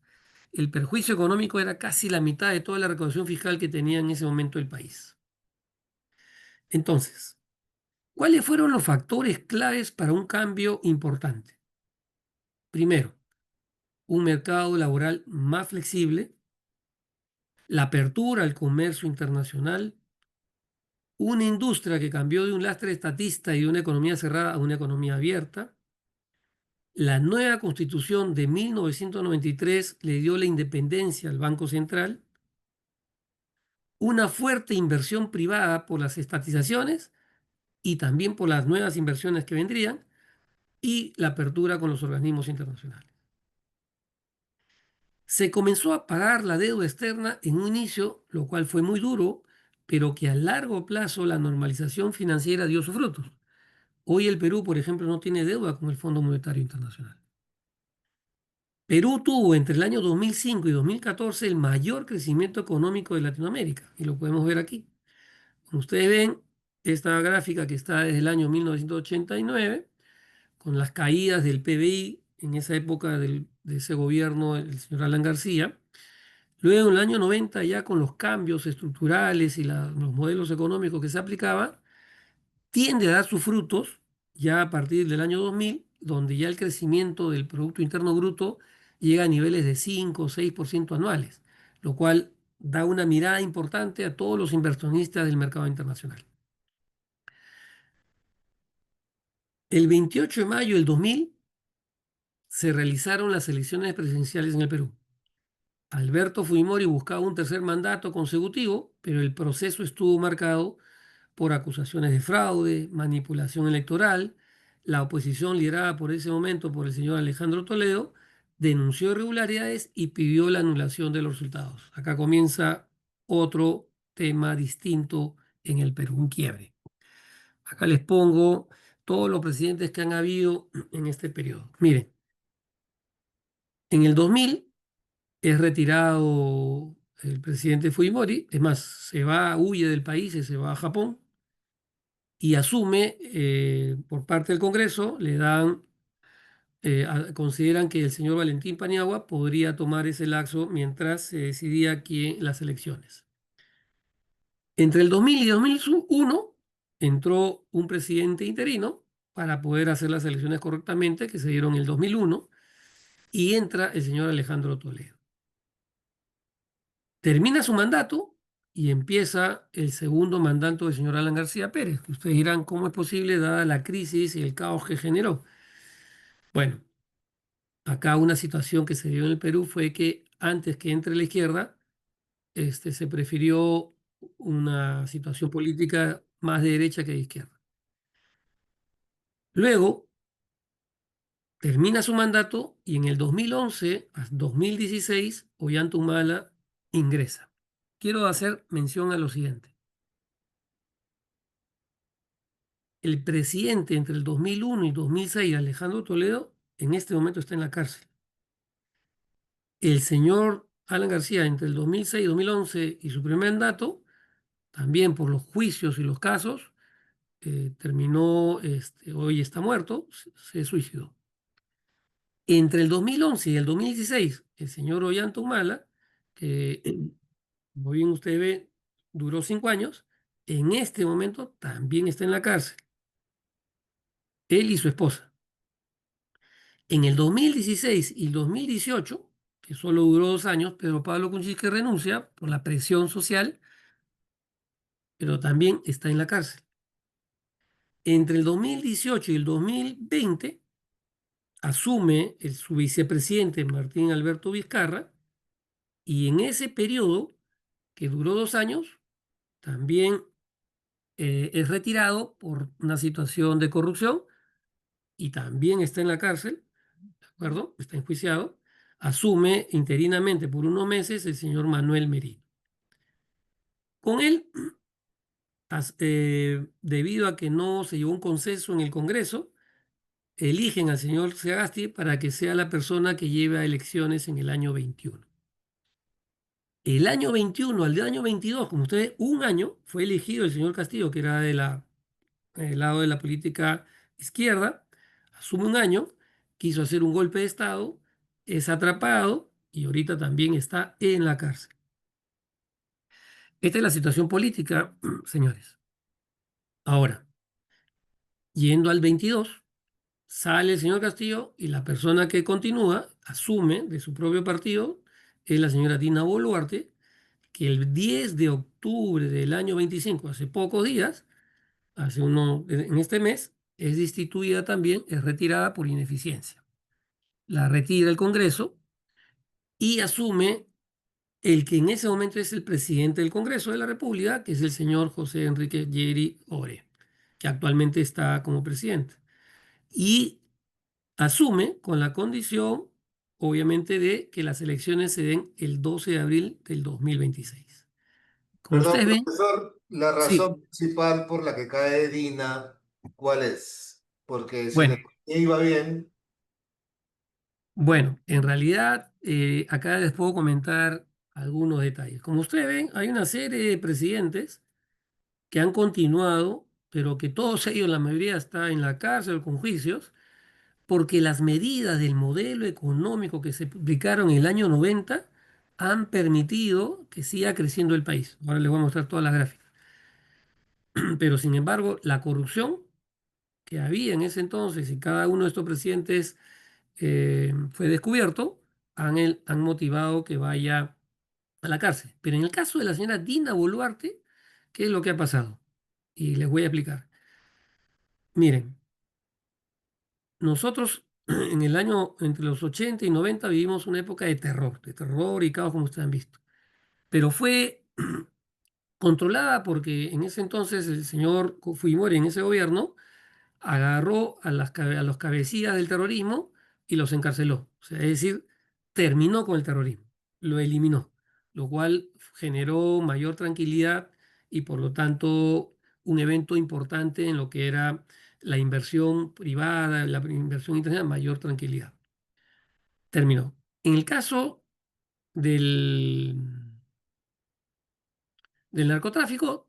El perjuicio económico era casi la mitad de toda la recaudación fiscal que tenía en ese momento el país. Entonces, ¿cuáles fueron los factores claves para un cambio importante? Primero, un mercado laboral más flexible, la apertura al comercio internacional, una industria que cambió de un lastre estatista y de una economía cerrada a una economía abierta. La nueva constitución de 1993 le dio la independencia al Banco Central, una fuerte inversión privada por las estatizaciones y también por las nuevas inversiones que vendrían, y la apertura con los organismos internacionales. Se comenzó a pagar la deuda externa en un inicio, lo cual fue muy duro, pero que a largo plazo la normalización financiera dio sus frutos. Hoy el Perú, por ejemplo, no tiene deuda con el Fondo Monetario Internacional. Perú tuvo entre el año 2005 y 2014 el mayor crecimiento económico de Latinoamérica, y lo podemos ver aquí. Como ustedes ven, esta gráfica que está desde el año 1989, con las caídas del PBI en esa época de ese gobierno del señor Alan García. Luego, en el año 90, ya con los cambios estructurales y los modelos económicos que se aplicaban, tiende a dar sus frutos ya a partir del año 2000, donde ya el crecimiento del Producto Interno Bruto llega a niveles de 5 o 6% anuales, lo cual da una mirada importante a todos los inversionistas del mercado internacional. El 28 de mayo del 2000 se realizaron las elecciones presidenciales en el Perú. Alberto Fujimori buscaba un tercer mandato consecutivo, pero el proceso estuvo marcado por acusaciones de fraude, manipulación electoral. La oposición, liderada por ese momento por el señor Alejandro Toledo, denunció irregularidades y pidió la anulación de los resultados. Acá comienza otro tema distinto en el Perú, un quiebre. Acá les pongo todos los presidentes que han habido en este periodo. Miren, en el 2000 es retirado el presidente Fujimori, es más, se va, huye del país y se va a Japón y asume por parte del Congreso, le dan, consideran que el señor Valentín Paniagua podría tomar ese laxo mientras se decidía aquí las elecciones. Entre el 2000 y 2001 entró un presidente interino para poder hacer las elecciones correctamente, que se dieron en el 2001, y entra el señor Alejandro Toledo. Termina su mandato y empieza el segundo mandato del señor Alan García Pérez. Ustedes dirán, ¿cómo es posible dada la crisis y el caos que generó? Bueno, acá una situación que se dio en el Perú fue que antes que entre la izquierda, se prefirió una situación política más de derecha que de izquierda. Luego termina su mandato y en el 2011 a 2016 Ollanta Humala ingresa. Quiero hacer mención a lo siguiente. El presidente entre el 2001 y 2006, Alejandro Toledo, en este momento está en la cárcel. El señor Alan García, entre el 2006 y 2011 y su primer mandato, también por los juicios y los casos, terminó, hoy está muerto, se suicidó. Entre el 2011 y el 2016, el señor Ollanta Humala, que como bien usted ve, duró 5 años, en este momento también está en la cárcel, él y su esposa. En el 2016 y el 2018, que solo duró 2 años, Pedro Pablo Kuczynski renuncia por la presión social, pero también está en la cárcel. Entre el 2018 y el 2020 asume su vicepresidente Martín Alberto Vizcarra y en ese periodo, que duró 2 años, también es retirado por una situación de corrupción y también está en la cárcel, ¿de acuerdo? Está enjuiciado. Asume interinamente por unos meses el señor Manuel Merino. Con él debido a que no se llevó un consenso en el Congreso, eligen al señor Sagasti para que sea la persona que lleve a elecciones en el año 21. El año 21 al año 22, como ustedes, un año fue elegido el señor Castillo, que era del lado de la política izquierda, asume un año, quiso hacer un golpe de Estado, es atrapado y ahorita también está en la cárcel. Esta es la situación política, señores. Ahora, yendo al 22, sale el señor Castillo y la persona que continúa asume de su propio partido es la señora Dina Boluarte, que el 10 de octubre del año 25, hace pocos días, en este mes, es destituida también, es retirada por ineficiencia. La retira el Congreso y asume el que en ese momento es el presidente del Congreso de la República, que es el señor José Enrique Yeri Ore, que actualmente está como presidente. Y asume con la condición, obviamente, de que las elecciones se den el 12 de abril del 2026. Como Perdón, ustedes ven, profesor, la sí, razón principal por la que cae Dina, ¿cuál es? Porque si la bueno, economía iba bien, bueno, en realidad acá les puedo comentar algunos detalles. Como ustedes ven, hay una serie de presidentes que han continuado, pero que todos ellos, la mayoría está en la cárcel con juicios, porque las medidas del modelo económico que se publicaron en el año 90 han permitido que siga creciendo el país. Ahora les voy a mostrar todas las gráficas. Pero sin embargo, la corrupción que había en ese entonces y cada uno de estos presidentes fue descubierto, han motivado que vaya a la cárcel. Pero en el caso de la señora Dina Boluarte, ¿qué es lo que ha pasado? Y les voy a explicar. Miren, nosotros en el año entre los 80 y 90 vivimos una época de terror y caos como ustedes han visto. Pero fue controlada porque en ese entonces el señor Fujimori en ese gobierno agarró a los cabecillas del terrorismo y los encarceló. O sea, es decir, terminó con el terrorismo, lo eliminó, lo cual generó mayor tranquilidad y por lo tanto un evento importante en lo que era la inversión privada, la inversión internacional, mayor tranquilidad. Terminó. En el caso del, del narcotráfico,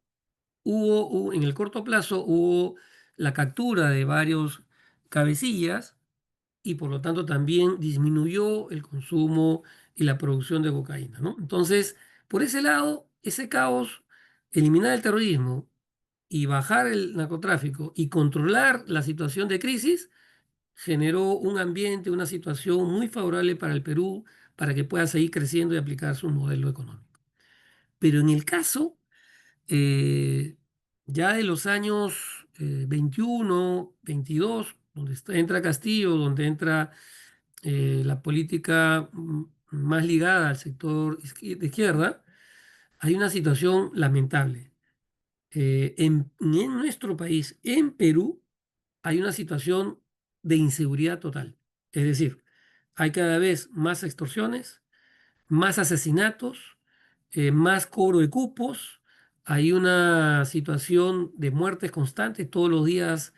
en el corto plazo hubo la captura de varios cabecillas y por lo tanto también disminuyó el consumo y la producción de cocaína, ¿no? Entonces, por ese lado, ese caos, eliminar el terrorismo y bajar el narcotráfico y controlar la situación de crisis, generó un ambiente, una situación muy favorable para el Perú para que pueda seguir creciendo y aplicar su modelo económico. Pero en el caso eh, ya de los años 21, 22, donde entra Castillo, donde entra la política más ligada al sector de izquierda, hay una situación lamentable. En nuestro país, en Perú, hay una situación de inseguridad total. Es decir, hay cada vez más extorsiones, más asesinatos, más cobro de cupos, hay una situación de muertes constantes, todos los días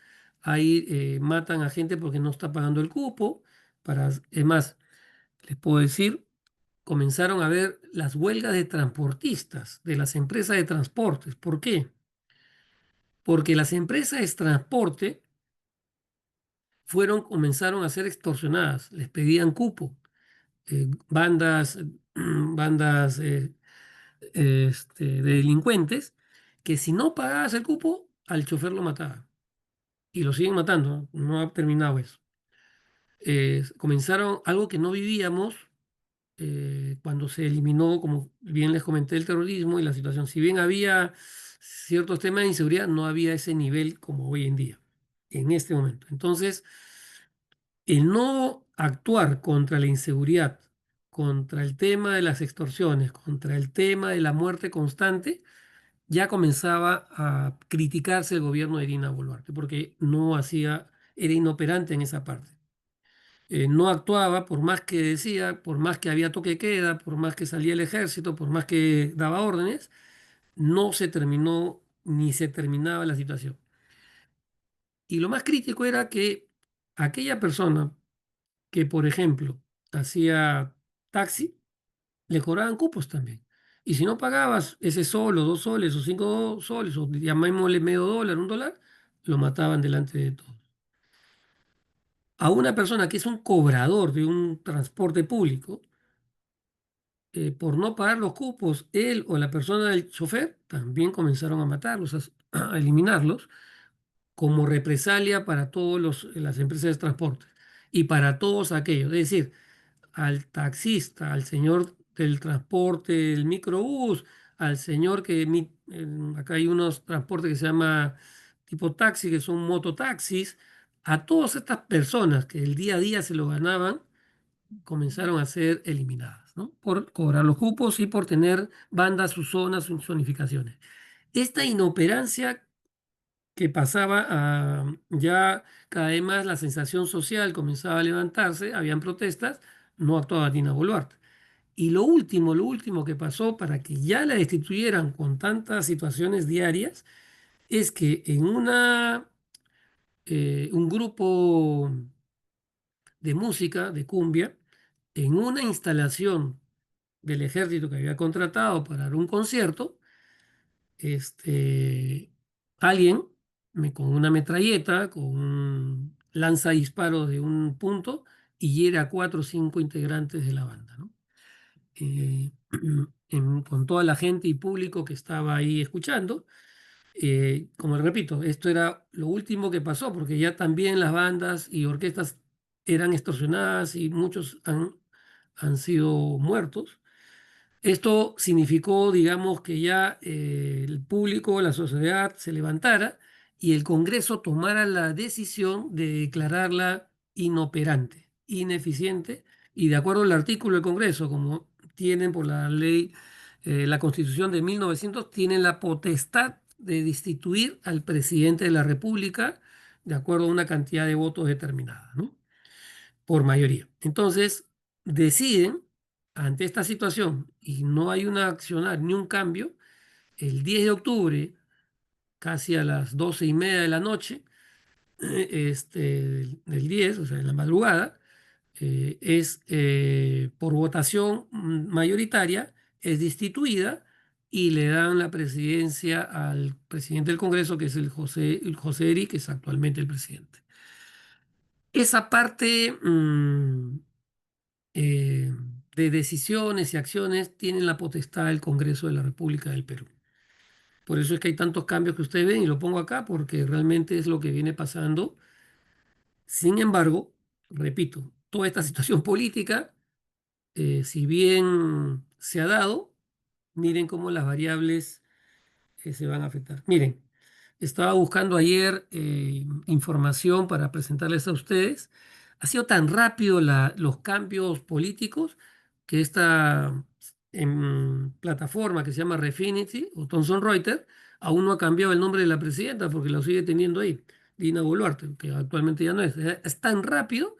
matan a gente porque no está pagando el cupo. Es más, les puedo decir, comenzaron a ver las huelgas de transportistas de las empresas de transportes. ¿Por qué? Porque las empresas de transporte comenzaron a ser extorsionadas, les pedían cupo, bandas, bandas de delincuentes, que si no pagabas el cupo, al chofer lo mataban. Y lo siguen matando, no ha terminado eso. Comenzaron algo que no vivíamos cuando se eliminó, como bien les comenté, el terrorismo y la situación. Si bien había ciertos temas de inseguridad, no había ese nivel como hoy en día, en este momento. Entonces, el no actuar contra la inseguridad, contra el tema de las extorsiones, contra el tema de la muerte constante, ya comenzaba a criticarse el gobierno de Dina Boluarte, porque no hacía, era inoperante en esa parte. No actuaba por más que decía, por más que había toque de queda, por más que salía el ejército, por más que daba órdenes, no se terminó ni se terminaba la situación. Y lo más crítico era que aquella persona que, por ejemplo, hacía taxi, le cobraban cupos también. Y si no pagabas ese sol o 2 soles o 5 soles o llamémosle medio dólar, $1, lo mataban delante de todos. A una persona que es un cobrador de un transporte público, por no pagar los cupos, él o la persona del chofer también comenzaron a matarlos, a eliminarlos como represalia para todas las empresas de transporte y para todos aquellos. Es decir, al taxista, al señor del transporte, del microbús, al señor acá hay unos transportes que se llama tipo taxi, que son mototaxis, a todas estas personas que el día a día se lo ganaban, comenzaron a ser eliminadas, ¿no? Por cobrar los cupos y por tener bandas, sus zonas, sus zonificaciones. Esta inoperancia que pasaba a ya cada vez más la sensación social comenzaba a levantarse, habían protestas, no actuaba Dina Boluarte. Y lo último que pasó para que ya la destituyeran con tantas situaciones diarias, es que un grupo de música, de cumbia, en una instalación del ejército que había contratado para dar un concierto, alguien con una metralleta, con un lanza disparos de un punto y hiere a 4 o 5 integrantes de la banda, ¿no? Eh, con toda la gente y público que estaba ahí escuchando. Como repito, esto era lo último que pasó, porque ya también las bandas y orquestas eran extorsionadas y muchos han sido muertos. Esto significó, digamos, que ya el público, la sociedad se levantara y el Congreso tomara la decisión de declararla inoperante, ineficiente, y de acuerdo al artículo del Congreso, como tienen por la ley, la Constitución de 1900, tienen la potestad de destituir al presidente de la República de acuerdo a una cantidad de votos determinada, ¿no? Por mayoría. Entonces, deciden, ante esta situación, y no hay una accionar ni un cambio, el 10 de octubre, casi a las 12:30 de la noche, del 10, o sea, en la madrugada, por votación mayoritaria, es destituida y le dan la presidencia al presidente del Congreso, que es el José Eri, que es actualmente el presidente. Esa parte eh, de decisiones y acciones tienen la potestad del Congreso de la República del Perú. Por eso es que hay tantos cambios que ustedes ven y lo pongo acá porque realmente es lo que viene pasando. Sin embargo, repito, toda esta situación política, si bien se ha dado, miren cómo las variables se van a afectar. Miren, estaba buscando ayer información para presentarles a ustedes. Ha sido tan rápido los cambios políticos que esta plataforma que se llama Refinity o Thomson Reuters aún no ha cambiado el nombre de la presidenta porque lo sigue teniendo ahí, Dina Boluarte, que actualmente ya no es. Es tan rápido,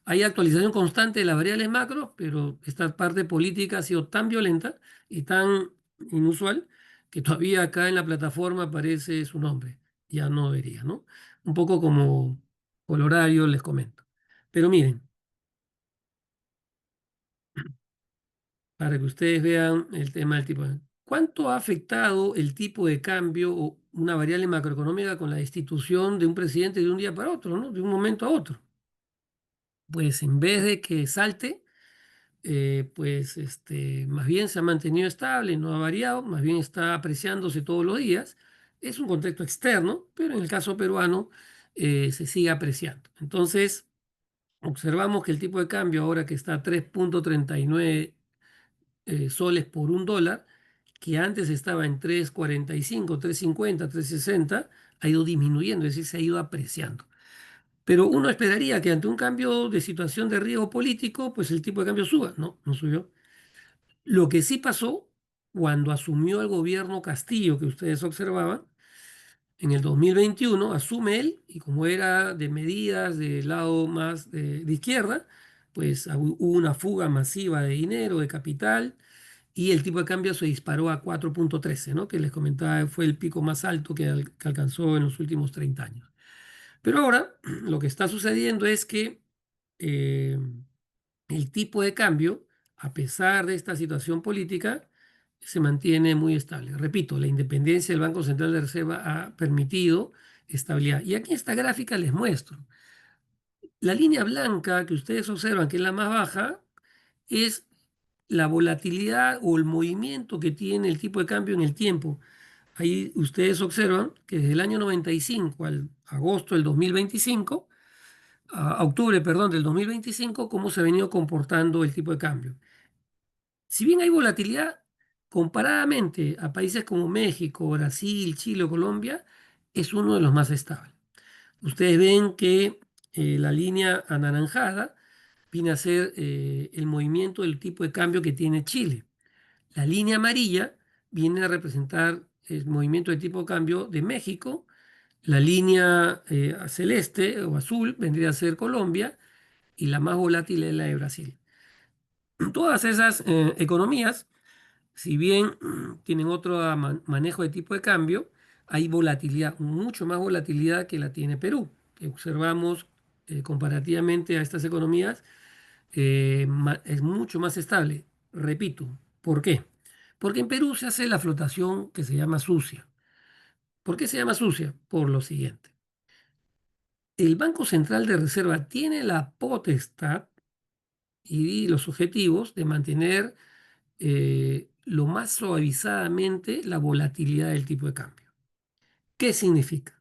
hay actualización constante de las variables macro, pero esta parte política ha sido tan violenta y tan inusual que todavía acá en la plataforma aparece su nombre. Ya no debería, ¿no? Un poco como colorario les comento. Pero miren, para que ustedes vean el tema del tipo de... ¿Cuánto ha afectado el tipo de cambio o una variable macroeconómica con la destitución de un presidente de un día para otro, ¿no? De un momento a otro? Pues en vez de que salte, pues más bien se ha mantenido estable, no ha variado, más bien está apreciándose todos los días. Es un contexto externo, pero en el caso peruano se sigue apreciando. Entonces, observamos que el tipo de cambio ahora que está a 3,39 soles por $1, que antes estaba en 3,45, 3,50, 3,60, ha ido disminuyendo, es decir, se ha ido apreciando. Pero uno esperaría que ante un cambio de situación de riesgo político, pues el tipo de cambio suba. No, no subió. Lo que sí pasó cuando asumió el gobierno Castillo, que ustedes observaban, en el 2021 asume él y como era de medidas del lado más de izquierda, pues hubo una fuga masiva de dinero, de capital, y el tipo de cambio se disparó a 4,13, ¿no? Que les comentaba fue el pico más alto que alcanzó en los últimos 30 años. Pero ahora lo que está sucediendo es que eh, el tipo de cambio, a pesar de esta situación política, se mantiene muy estable. Repito, la independencia del Banco Central de Reserva ha permitido estabilidad. Y aquí en esta gráfica les muestro. La línea blanca que ustedes observan, que es la más baja, es la volatilidad o el movimiento que tiene el tipo de cambio en el tiempo. Ahí ustedes observan que desde el año 95 al agosto del 2025, a octubre, perdón, del 2025, cómo se ha venido comportando el tipo de cambio. Si bien hay volatilidad, comparadamente a países como México, Brasil, Chile o Colombia, es uno de los más estables. Ustedes ven que la línea anaranjada viene a ser el movimiento del tipo de cambio que tiene Chile. La línea amarilla viene a representar el movimiento de tipo de cambio de México. La línea celeste o azul vendría a ser Colombia y la más volátil es la de Brasil. Todas esas economías, si bien tienen otro manejo de tipo de cambio, hay volatilidad, mucho más volatilidad que la tiene Perú, que observamos comparativamente a estas economías, es mucho más estable. Repito, ¿por qué? Porque en Perú se hace la flotación que se llama sucia. ¿Por qué se llama sucia? Por lo siguiente. El Banco Central de Reserva tiene la potestad y los objetivos de mantener lo más suavizadamente la volatilidad del tipo de cambio. ¿Qué significa?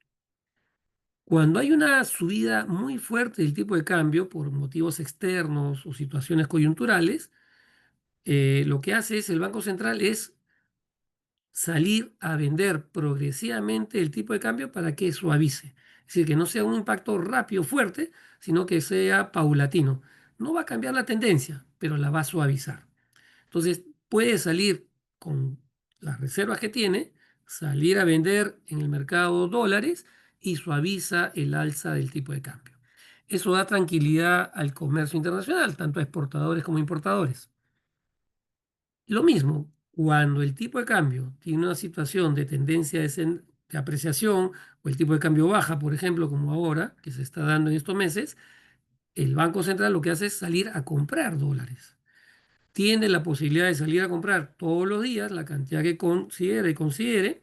Cuando hay una subida muy fuerte del tipo de cambio por motivos externos o situaciones coyunturales, lo que hace es el Banco Central es salir a vender progresivamente el tipo de cambio para que suavice. Es decir, que no sea un impacto rápido, fuerte, sino que sea paulatino. No va a cambiar la tendencia, pero la va a suavizar. Entonces, puede salir con las reservas que tiene, salir a vender en el mercado dólares y suaviza el alza del tipo de cambio. Eso da tranquilidad al comercio internacional, tanto a exportadores como a importadores. Lo mismo, cuando el tipo de cambio tiene una situación de tendencia de apreciación o el tipo de cambio baja, por ejemplo, como ahora, que se está dando en estos meses, el Banco Central lo que hace es salir a comprar dólares. Tiene la posibilidad de salir a comprar todos los días la cantidad que considere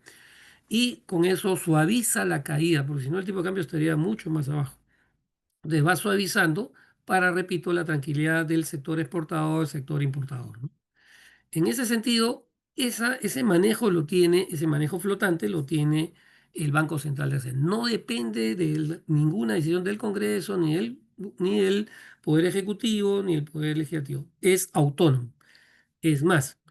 y con eso suaviza la caída, porque si no el tipo de cambio estaría mucho más abajo. Entonces va suavizando para, repito, la tranquilidad del sector exportador, del sector importador, ¿no? En ese sentido, ese manejo lo tiene, ese manejo flotante lo tiene el Banco Central de Reserva. No depende de ninguna decisión del Congreso, ni el Poder Ejecutivo, ni el Poder Legislativo. Es autónomo. Es más,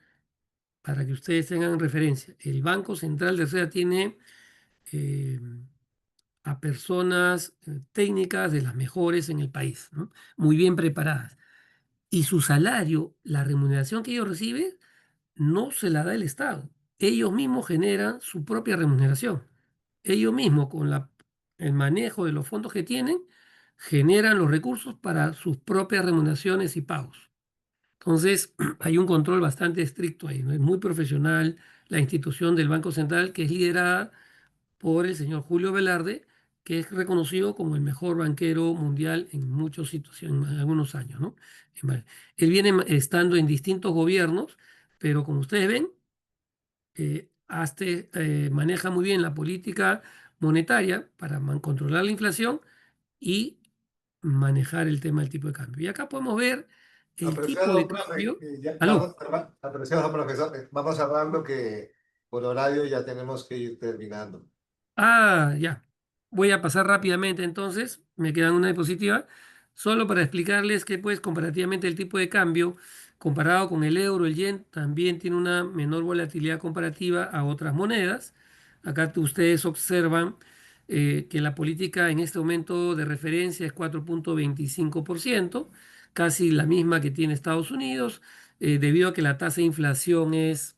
para que ustedes tengan referencia, el Banco Central de Reserva tiene eh, a personas técnicas de las mejores en el país, ¿no? Muy bien preparadas. Y su salario, la remuneración que ellos reciben, no se la da el Estado. Ellos mismos generan su propia remuneración. Ellos mismos, con el manejo de los fondos que tienen, generan los recursos para sus propias remuneraciones y pagos. Entonces, hay un control bastante estricto ahí, ¿no? Es muy profesional la institución del Banco Central, que es liderada por el señor Julio Velarde, que es reconocido como el mejor banquero mundial en muchas situaciones, en algunos años, ¿no? Él viene estando en distintos gobiernos, pero como ustedes ven, maneja muy bien la política monetaria para controlar la inflación y manejar el tema del tipo de cambio. Y acá podemos ver el tipo de Apreciado profe, cambio. ya ¿Aló? apreciado profesor, vamos hablando que por horario ya tenemos que ir terminando. Ah, ya. Voy a pasar rápidamente entonces, me quedan una diapositiva, solo para explicarles que pues comparativamente el tipo de cambio comparado con el euro, el yen, también tiene una menor volatilidad comparativa a otras monedas. Acá ustedes observan que la política en este momento de referencia es 4,25%, casi la misma que tiene Estados Unidos, debido a que la tasa de inflación es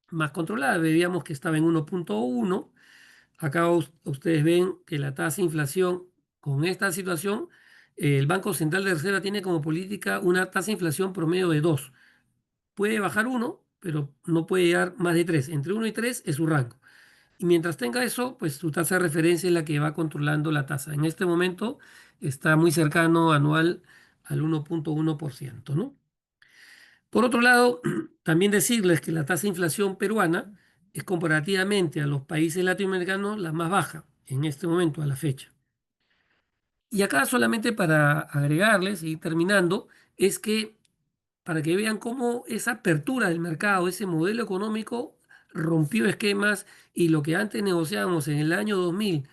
más controlada. Veíamos que estaba en 1,1. Acá ustedes ven que la tasa de inflación con esta situación, el Banco Central de Reserva tiene como política una tasa de inflación promedio de 2. Puede bajar 1, pero no puede llegar más de 3. Entre 1 y 3 es su rango. Y mientras tenga eso, pues su tasa de referencia es la que va controlando la tasa. En este momento está muy cercano anual al 1,1%, ¿no? Por otro lado, también decirles que la tasa de inflación peruana es comparativamente a los países latinoamericanos la más baja en este momento, a la fecha. Y acá solamente para agregarles y ir terminando, es que para que vean cómo esa apertura del mercado, ese modelo económico rompió esquemas y lo que antes negociábamos en el año 2000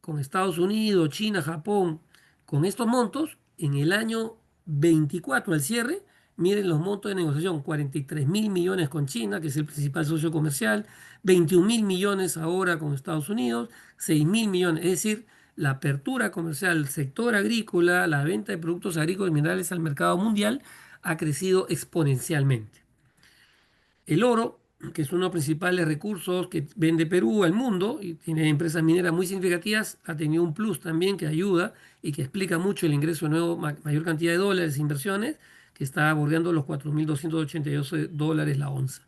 con Estados Unidos, China, Japón, con estos montos, en el año 24 al cierre, miren los montos de negociación, 43.000 millones con China, que es el principal socio comercial, 21.000 millones ahora con Estados Unidos, 6.000 millones, es decir, la apertura comercial, el sector agrícola, la venta de productos agrícolas y minerales al mercado mundial ha crecido exponencialmente. El oro, que es uno de los principales recursos que vende Perú al mundo y tiene empresas mineras muy significativas, ha tenido un plus también que ayuda y que explica mucho el ingreso de nuevo, mayor cantidad de dólares de inversiones, que está bordeando los 4.282 dólares la onza.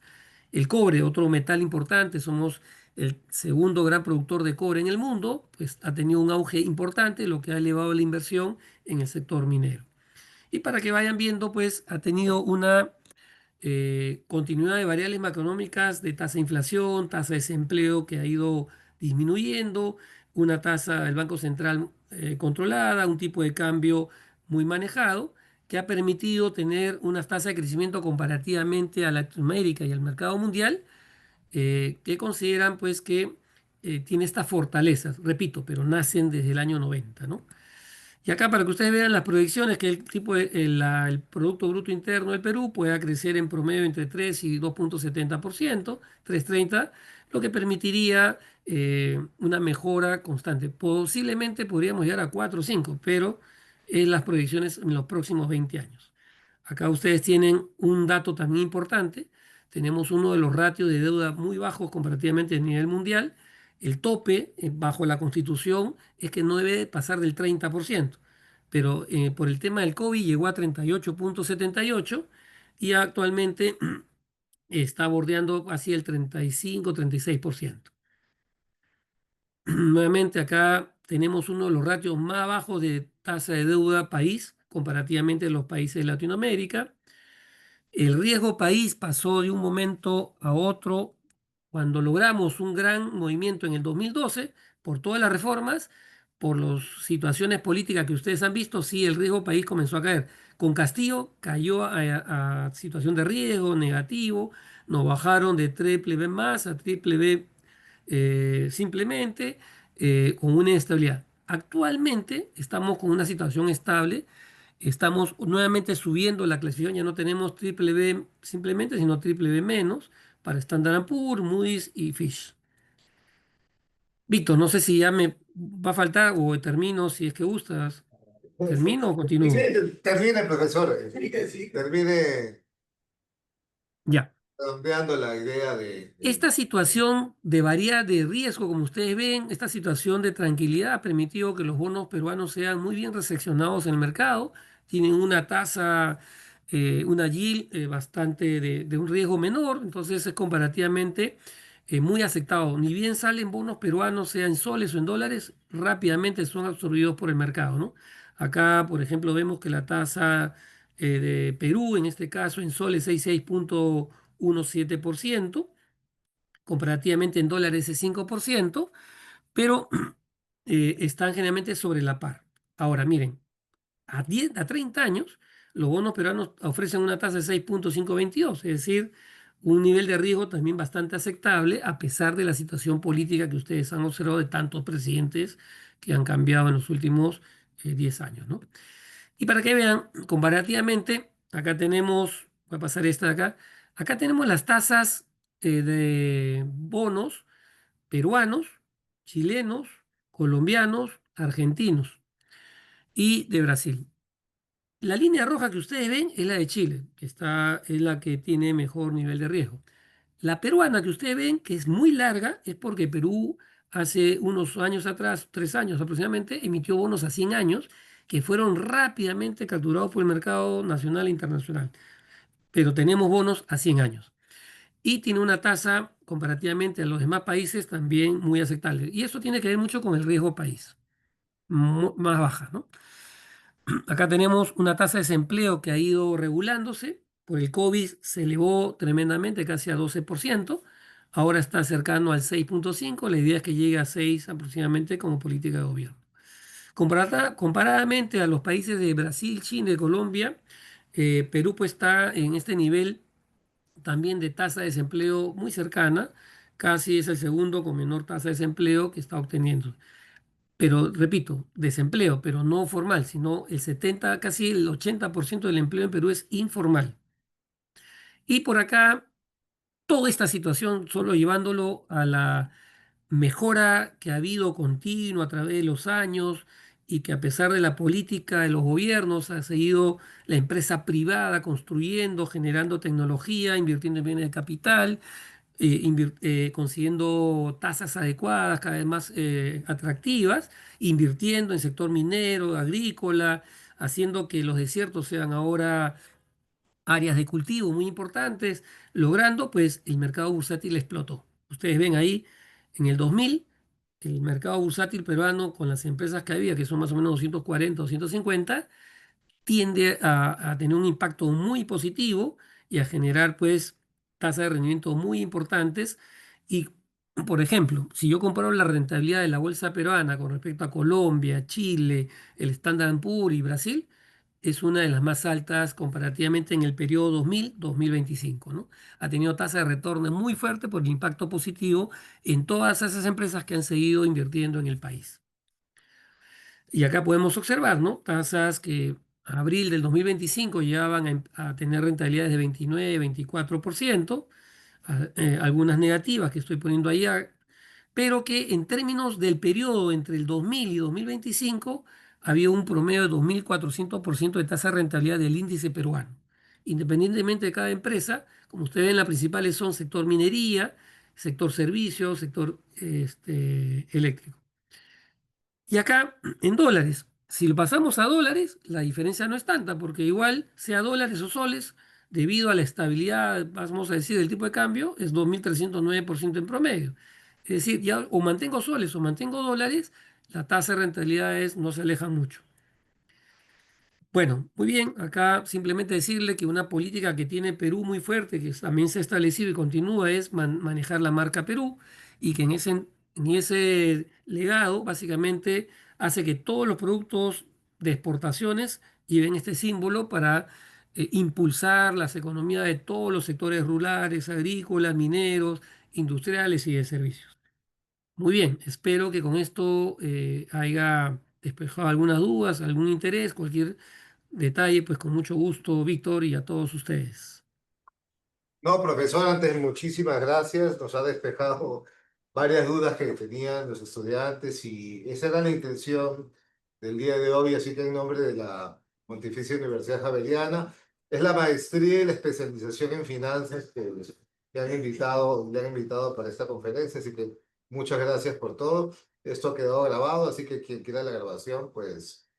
El cobre, otro metal importante, somos el segundo gran productor de cobre en el mundo, pues ha tenido un auge importante, lo que ha elevado la inversión en el sector minero. Y para que vayan viendo, pues ha tenido una continuidad de variables macroeconómicas de tasa de inflación, tasa de desempleo que ha ido disminuyendo, una tasa del Banco Central controlada, un tipo de cambio muy manejado, que ha permitido tener unas tasas de crecimiento comparativamente a Latinoamérica y al mercado mundial, que consideran pues que tiene estas fortalezas, repito, pero nacen desde el año 90, ¿no? Y acá para que ustedes vean las proyecciones que el tipo el Producto Bruto Interno del Perú pueda crecer en promedio entre 3 y 2,70%, 3,30, lo que permitiría una mejora constante. Posiblemente podríamos llegar a 4 o 5, pero en las proyecciones en los próximos 20 años. Acá ustedes tienen un dato también importante. Tenemos uno de los ratios de deuda muy bajos comparativamente a nivel mundial. El tope bajo la Constitución es que no debe pasar del 30%, pero por el tema del COVID llegó a 38,78 y actualmente está bordeando así el 35-36%. Nuevamente acá tenemos uno de los ratios más bajos de tasa de deuda país comparativamente a los países de Latinoamérica. El riesgo país pasó de un momento a otro cuando logramos un gran movimiento en el 2012 por todas las reformas, por las situaciones políticas que ustedes han visto, sí, el riesgo país comenzó a caer. Con Castillo cayó a situación de riesgo negativo, nos bajaron de triple B más a triple B simplemente con una inestabilidad. Actualmente estamos con una situación estable. Estamos nuevamente subiendo la clasificación, ya no tenemos triple B simplemente, sino triple B menos para Standard Poor's, Moody's y Fitch. Víctor, no sé si ya me va a faltar o termino, si es que gustas. ¿Termino o Sí, continúo? termine, profesor. Termine Ya. redondeando la idea Esta situación de variedad de riesgo, como ustedes ven, esta situación de tranquilidad ha permitido que los bonos peruanos sean muy bien recepcionados en el mercado. Tienen una tasa, una yield bastante de un riesgo menor, entonces es comparativamente muy aceptado. Ni bien salen bonos peruanos, sea en soles o en dólares, rápidamente son absorbidos por el mercado, ¿no? Acá, por ejemplo, vemos que la tasa de Perú, en este caso en soles, es 6,17%, comparativamente en dólares es 5%, pero están generalmente sobre la par. Ahora, miren, a 30 años, los bonos peruanos ofrecen una tasa de 6,522, es decir, un nivel de riesgo también bastante aceptable, a pesar de la situación política que ustedes han observado de tantos presidentes que han cambiado en los últimos 10 años, ¿no? Y para que vean, comparativamente, acá tenemos, voy a pasar esta de acá, acá tenemos las tasas de bonos peruanos, chilenos, colombianos, argentinos y de Brasil. La línea roja que ustedes ven es la de Chile, que es la que tiene mejor nivel de riesgo. La peruana que ustedes ven, que es muy larga, es porque Perú hace unos años atrás, 3 años aproximadamente, emitió bonos a 100 años que fueron rápidamente capturados por el mercado nacional e internacional. Pero tenemos bonos a 100 años. y tiene una tasa comparativamente a los demás países también muy aceptable. Y eso tiene que ver mucho con el riesgo país, más baja, ¿no? Acá tenemos una tasa de desempleo que ha ido regulándose. Por el COVID se elevó tremendamente, casi a 12%. Ahora está cercano al 6,5%. La idea es que llegue a 6 aproximadamente como política de gobierno. Comparadamente a los países de Brasil, Chile, Colombia, Perú pues está en este nivel también de tasa de desempleo muy cercana. Casi es el segundo con menor tasa de desempleo que está obteniendo. Pero repito, desempleo, pero no formal, sino el 70, casi el 80% del empleo en Perú es informal. Y por acá, toda esta situación, solo llevándolo a la mejora que ha habido continua a través de los años y que a pesar de la política de los gobiernos ha seguido la empresa privada construyendo, generando tecnología, invirtiendo en bienes de capital, consiguiendo tasas adecuadas, cada vez más atractivas, invirtiendo en sector minero, agrícola, haciendo que los desiertos sean ahora áreas de cultivo muy importantes, logrando pues el mercado bursátil explotó. Ustedes ven ahí en el 2000 el mercado bursátil peruano con las empresas que había, que son más o menos 240, 250, tiende a tener un impacto muy positivo y a generar pues tasas de rendimiento muy importantes. Y, por ejemplo, si yo comparo la rentabilidad de la bolsa peruana con respecto a Colombia, Chile, el Standard Poor's y Brasil, es una de las más altas comparativamente en el periodo 2000-2025, ¿no? Ha tenido tasa de retorno muy fuerte por el impacto positivo en todas esas empresas que han seguido invirtiendo en el país. Y acá podemos observar, ¿no? Tasas que a abril del 2025 llegaban a tener rentabilidades de 29, 24%, algunas negativas que estoy poniendo ahí, pero que en términos del periodo entre el 2000 y 2025 había un promedio de 2.400% de tasa de rentabilidad del índice peruano. Independientemente de cada empresa, como ustedes ven, las principales son sector minería, sector servicios, sector eléctrico. Y acá, en dólares, si lo pasamos a dólares, la diferencia no es tanta, porque igual, sea dólares o soles, debido a la estabilidad, vamos a decir, del tipo de cambio, es 2.309% en promedio. Es decir, ya o mantengo soles o mantengo dólares, la tasa de rentabilidades no se aleja mucho. Bueno, muy bien, acá simplemente decirle que una política que tiene Perú muy fuerte, que también se ha establecido y continúa, es manejar la marca Perú y que en ese legado básicamente hace que todos los productos de exportaciones lleven este símbolo para impulsar las economías de todos los sectores rurales, agrícolas, mineros, industriales y de servicios. Muy bien, espero que con esto haya despejado algunas dudas, algún interés, cualquier detalle, pues con mucho gusto, Víctor, y a todos ustedes. No, profesor, antes muchísimas gracias. Nos ha despejado varias dudas que tenían los estudiantes y esa era la intención del día de hoy, así que en nombre de la Pontificia Universidad Javeriana, es la maestría y la especialización en finanzas que le han invitado para esta conferencia, así que muchas gracias por todo. Esto ha quedado grabado, así que quien quiera la grabación, pues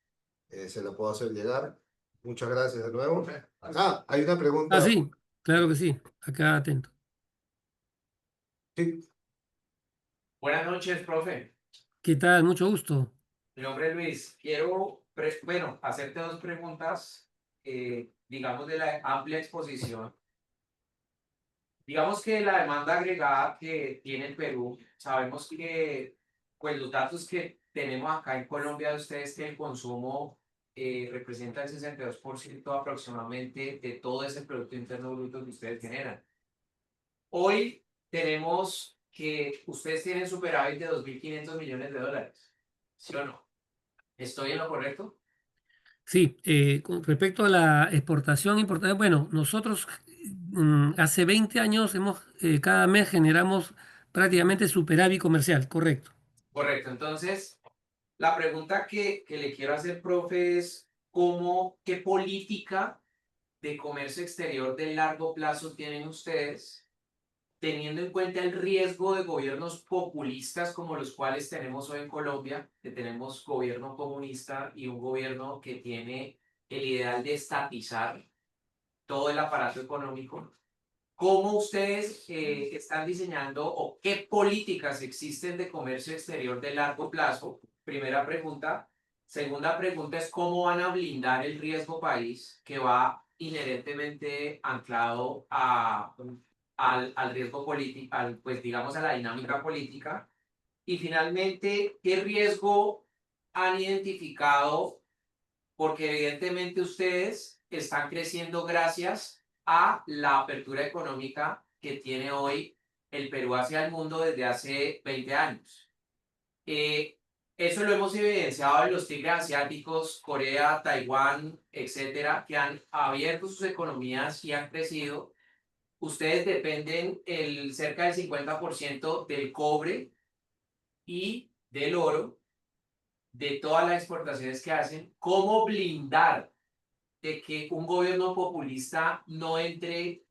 se la puedo hacer llegar. Muchas gracias de nuevo. Ah, hay una Ah, pregunta. sí, claro que sí, acá atento. Sí. Buenas noches, profe. ¿Qué tal? Mucho gusto. Mi nombre es Luis. Quiero, bueno, hacerte dos preguntas, digamos, de la amplia exposición. Digamos que la demanda agregada que tiene el Perú, sabemos que, pues, los datos que tenemos acá en Colombia de ustedes, que el consumo representa el 62% aproximadamente de todo ese Producto Interno Bruto que ustedes generan. Hoy tenemos que ustedes tienen superávit de 2.500 millones de dólares, ¿sí o no? ¿Estoy en lo correcto? Sí, con respecto a la exportación, importación, bueno, nosotros hace 20 años cada mes generamos prácticamente superávit comercial, correcto. Correcto. Entonces, la pregunta que le quiero hacer, profe, es qué política de comercio exterior de largo plazo tienen ustedes, teniendo en cuenta el riesgo de gobiernos populistas como los cuales tenemos hoy en Colombia, que tenemos gobierno comunista y un gobierno que tiene el ideal de estatizar todo el aparato económico. ¿cómo ustedes están diseñando o qué políticas existen de comercio exterior de largo plazo? Primera pregunta. Segunda pregunta es cómo van a blindar el riesgo país que va inherentemente anclado al riesgo político, pues digamos a la dinámica política. Y finalmente, ¿qué riesgo han identificado? Porque evidentemente ustedes están creciendo gracias a la apertura económica que tiene hoy el Perú hacia el mundo desde hace 20 años. Eh, Eso lo hemos evidenciado en los tigres asiáticos, Corea, Taiwán, etcétera, que han abierto sus economías y han crecido. Ustedes dependen cerca del 50% del cobre y del oro, de todas las exportaciones que hacen. ¿Cómo blindar de que un gobierno populista no entre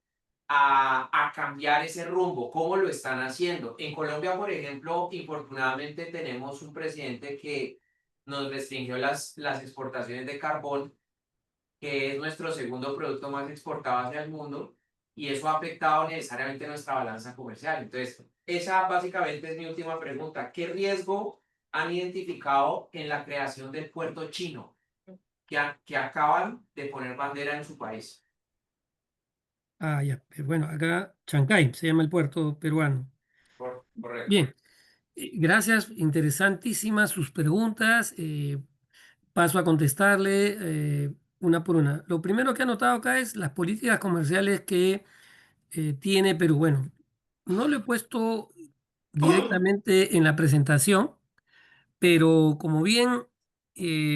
a cambiar ese rumbo? ¿Cómo lo están haciendo? En Colombia, por ejemplo, infortunadamente tenemos un presidente que nos restringió las exportaciones de carbón, que es nuestro segundo producto más exportado hacia el mundo, y eso ha afectado necesariamente nuestra balanza comercial. Entonces, esa básicamente es mi última pregunta. ¿Qué riesgo han identificado en la creación del puerto chino que acaban de poner bandera en su país? Ah, ya. Bueno, acá Chancay se llama el puerto peruano. Correcto. Bien, gracias. Interesantísimas sus preguntas. Paso a contestarle una por una. Lo primero que he anotado acá es las políticas comerciales que tiene Perú. Bueno, no lo he puesto directamente en la presentación, pero como bien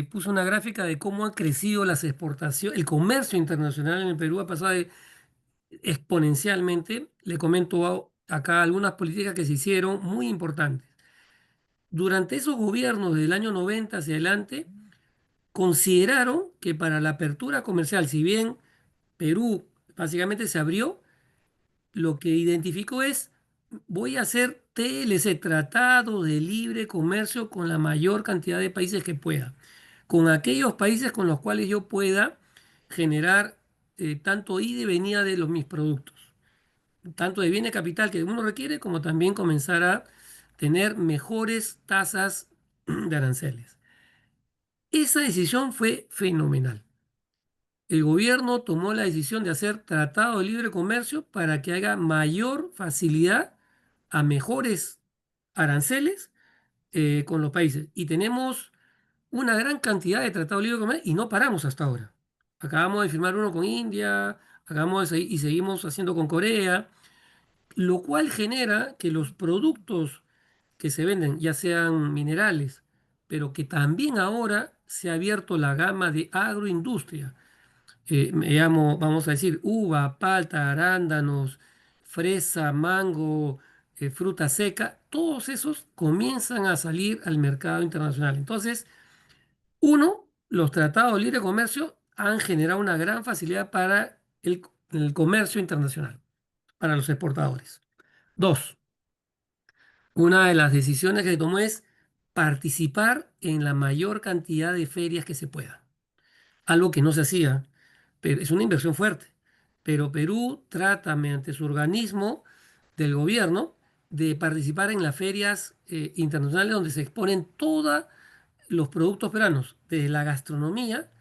puse una gráfica de cómo han crecido las exportaciones, el comercio internacional en el Perú ha pasado exponencialmente. Le comento acá algunas políticas que se hicieron muy importantes. Durante esos gobiernos del año 90 hacia adelante, consideraron que para la apertura comercial, si bien Perú básicamente se abrió, lo que identificó es, voy a hacer TLC, Tratado de Libre Comercio con la mayor cantidad de países que pueda, con aquellos países con los cuales yo pueda generar tanto ida y venida de mis productos, tanto de bienes de capital que uno requiere, como también comenzar a tener mejores tasas de aranceles. Esa decisión fue fenomenal. El gobierno tomó la decisión de hacer tratado de libre comercio para que haya mayor facilidad a mejores aranceles con los países. Y tenemos una gran cantidad de tratados de libre comercio y no paramos hasta ahora. Acabamos de firmar uno con India, y seguimos haciendo con Corea, lo cual genera que los productos que se venden, ya sean minerales, pero que también ahora se ha abierto la gama de agroindustria. Me llamo, vamos a decir, uva, palta, arándanos, fresa, mango, fruta seca, todos esos comienzan a salir al mercado internacional. Entonces, uno, los tratados de libre comercio han generado una gran facilidad para el comercio internacional, para los exportadores. Dos, una de las decisiones que se tomó es participar en la mayor cantidad de ferias que se pueda, algo que no se hacía, pero es una inversión fuerte. Pero Perú trata, mediante su organismo del gobierno, de participar en las ferias internacionales donde se exponen todos los productos peruanos, desde la gastronomía,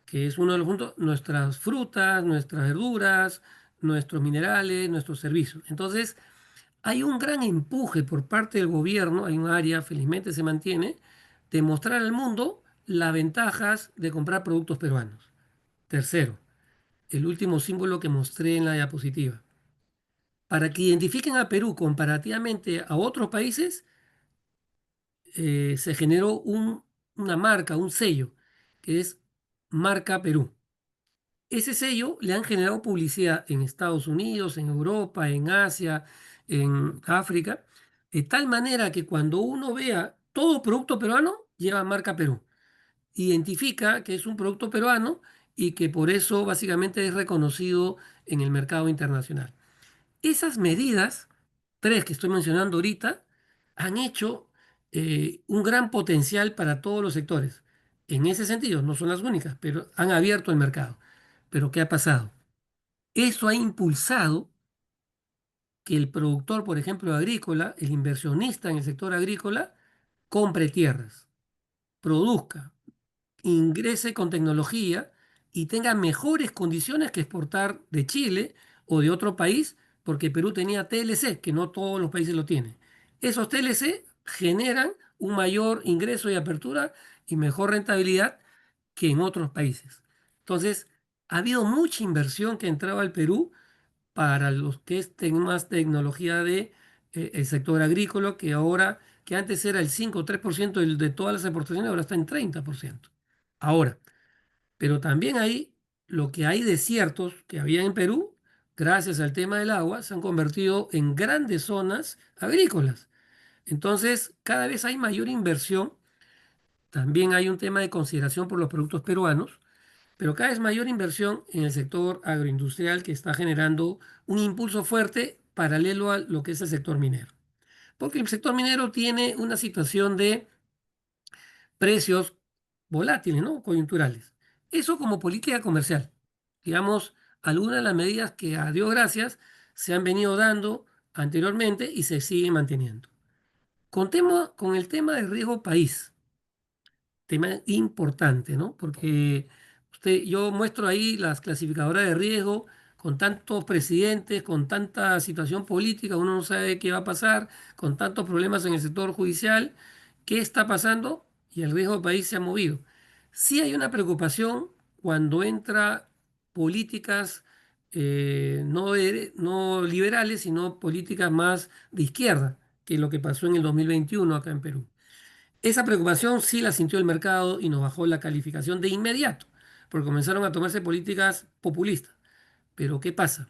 que es uno de los puntos, nuestras frutas, nuestras verduras, nuestros minerales, nuestros servicios. Entonces, hay un gran empuje por parte del gobierno, hay un área, felizmente se mantiene, de mostrar al mundo las ventajas de comprar productos peruanos. Tercero, el último símbolo que mostré en la diapositiva. Para que identifiquen a Perú comparativamente a otros países, se generó una marca, un sello, que es Marca Perú. Ese sello le han generado publicidad en Estados Unidos, en Europa, en Asia, en África, de tal manera que cuando uno vea todo producto peruano, lleva marca Perú. Identifica que es un producto peruano y que por eso básicamente es reconocido en el mercado internacional. Esas medidas, tres que estoy mencionando ahorita, han hecho un gran potencial para todos los sectores. En ese sentido, no son las únicas, pero han abierto el mercado. Pero ¿qué ha pasado? Eso ha impulsado que el productor, por ejemplo, agrícola, el inversionista en el sector agrícola, compre tierras, produzca, ingrese con tecnología y tenga mejores condiciones que exportar de Chile o de otro país, porque Perú tenía TLC, que no todos los países lo tienen. Esos TLC generan un mayor ingreso y apertura y mejor rentabilidad que en otros países. Entonces, ha habido mucha inversión que entraba al Perú para los que tienen más tecnología de el sector agrícola, que antes era el 5 o 3% de todas las exportaciones, ahora está en 30%. Ahora, pero también hay lo que hay desiertos que había en Perú, gracias al tema del agua, se han convertido en grandes zonas agrícolas. Entonces, cada vez hay mayor inversión. También hay un tema de consideración por los productos peruanos, pero cada vez mayor inversión en el sector agroindustrial que está generando un impulso fuerte paralelo a lo que es el sector minero. Porque el sector minero tiene una situación de precios volátiles, ¿no? Coyunturales. Eso como política comercial. Digamos, algunas de las medidas que a Dios gracias se han venido dando anteriormente y se siguen manteniendo. Con el tema del riesgo país, tema importante, ¿no? Porque yo muestro ahí las clasificadoras de riesgo con tantos presidentes, con tanta situación política, uno no sabe qué va a pasar, con tantos problemas en el sector judicial, qué está pasando y el riesgo país se ha movido. Sí hay una preocupación cuando entra políticas no liberales, sino políticas más de izquierda, que es lo que pasó en el 2021 acá en Perú. Esa preocupación sí la sintió el mercado y nos bajó la calificación de inmediato, porque comenzaron a tomarse políticas populistas. Pero ¿qué pasa?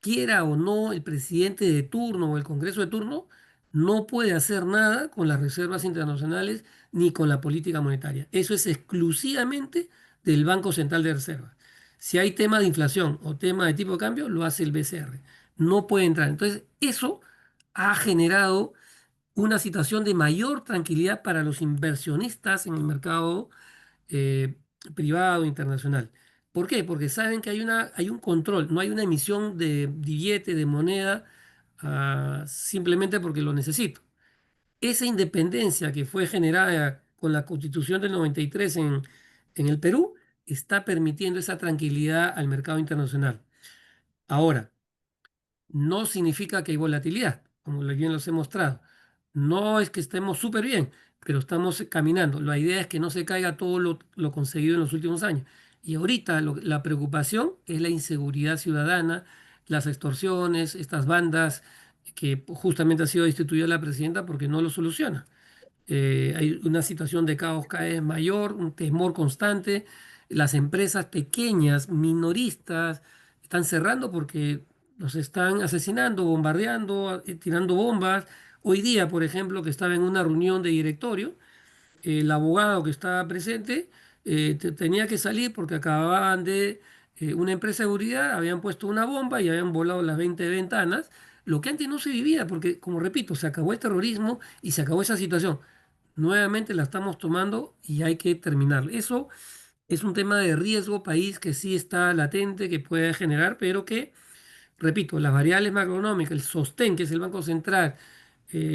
Quiera o no el presidente de turno o el Congreso de turno, no puede hacer nada con las reservas internacionales ni con la política monetaria. Eso es exclusivamente del Banco Central de Reserva. Si hay tema de inflación o tema de tipo de cambio, lo hace el BCR. No puede entrar. Entonces, eso ha generado una situación de mayor tranquilidad para los inversionistas en el mercado eh, privado internacional. ¿Por qué? Porque saben que hay un control, no hay una emisión de billete, de moneda, simplemente porque lo necesito. Esa independencia que fue generada con la Constitución del 93 en el Perú está permitiendo esa tranquilidad al mercado internacional. Ahora, no significa que hay volatilidad, como bien los he mostrado. No es que estemos súper bien, pero estamos caminando. La idea es que no se caiga todo lo conseguido en los últimos años. Y ahorita la preocupación es la inseguridad ciudadana, las extorsiones, estas bandas que justamente ha sido destituida la presidenta porque no lo soluciona. Hay una situación de caos cada vez mayor, un temor constante. Las empresas pequeñas, minoristas, están cerrando porque los están asesinando, bombardeando, tirando bombas. Hoy día, por ejemplo, que estaba en una reunión de directorio, el abogado que estaba presente tenía que salir porque acababan una empresa de seguridad, habían puesto una bomba y habían volado las 20 ventanas, lo que antes no se vivía, porque, como repito, se acabó el terrorismo y se acabó esa situación. Nuevamente la estamos tomando y hay que terminar. Eso es un tema de riesgo país que sí está latente, que puede generar, pero que, repito, las variables macroeconómicas, el sostén, que es el Banco Central,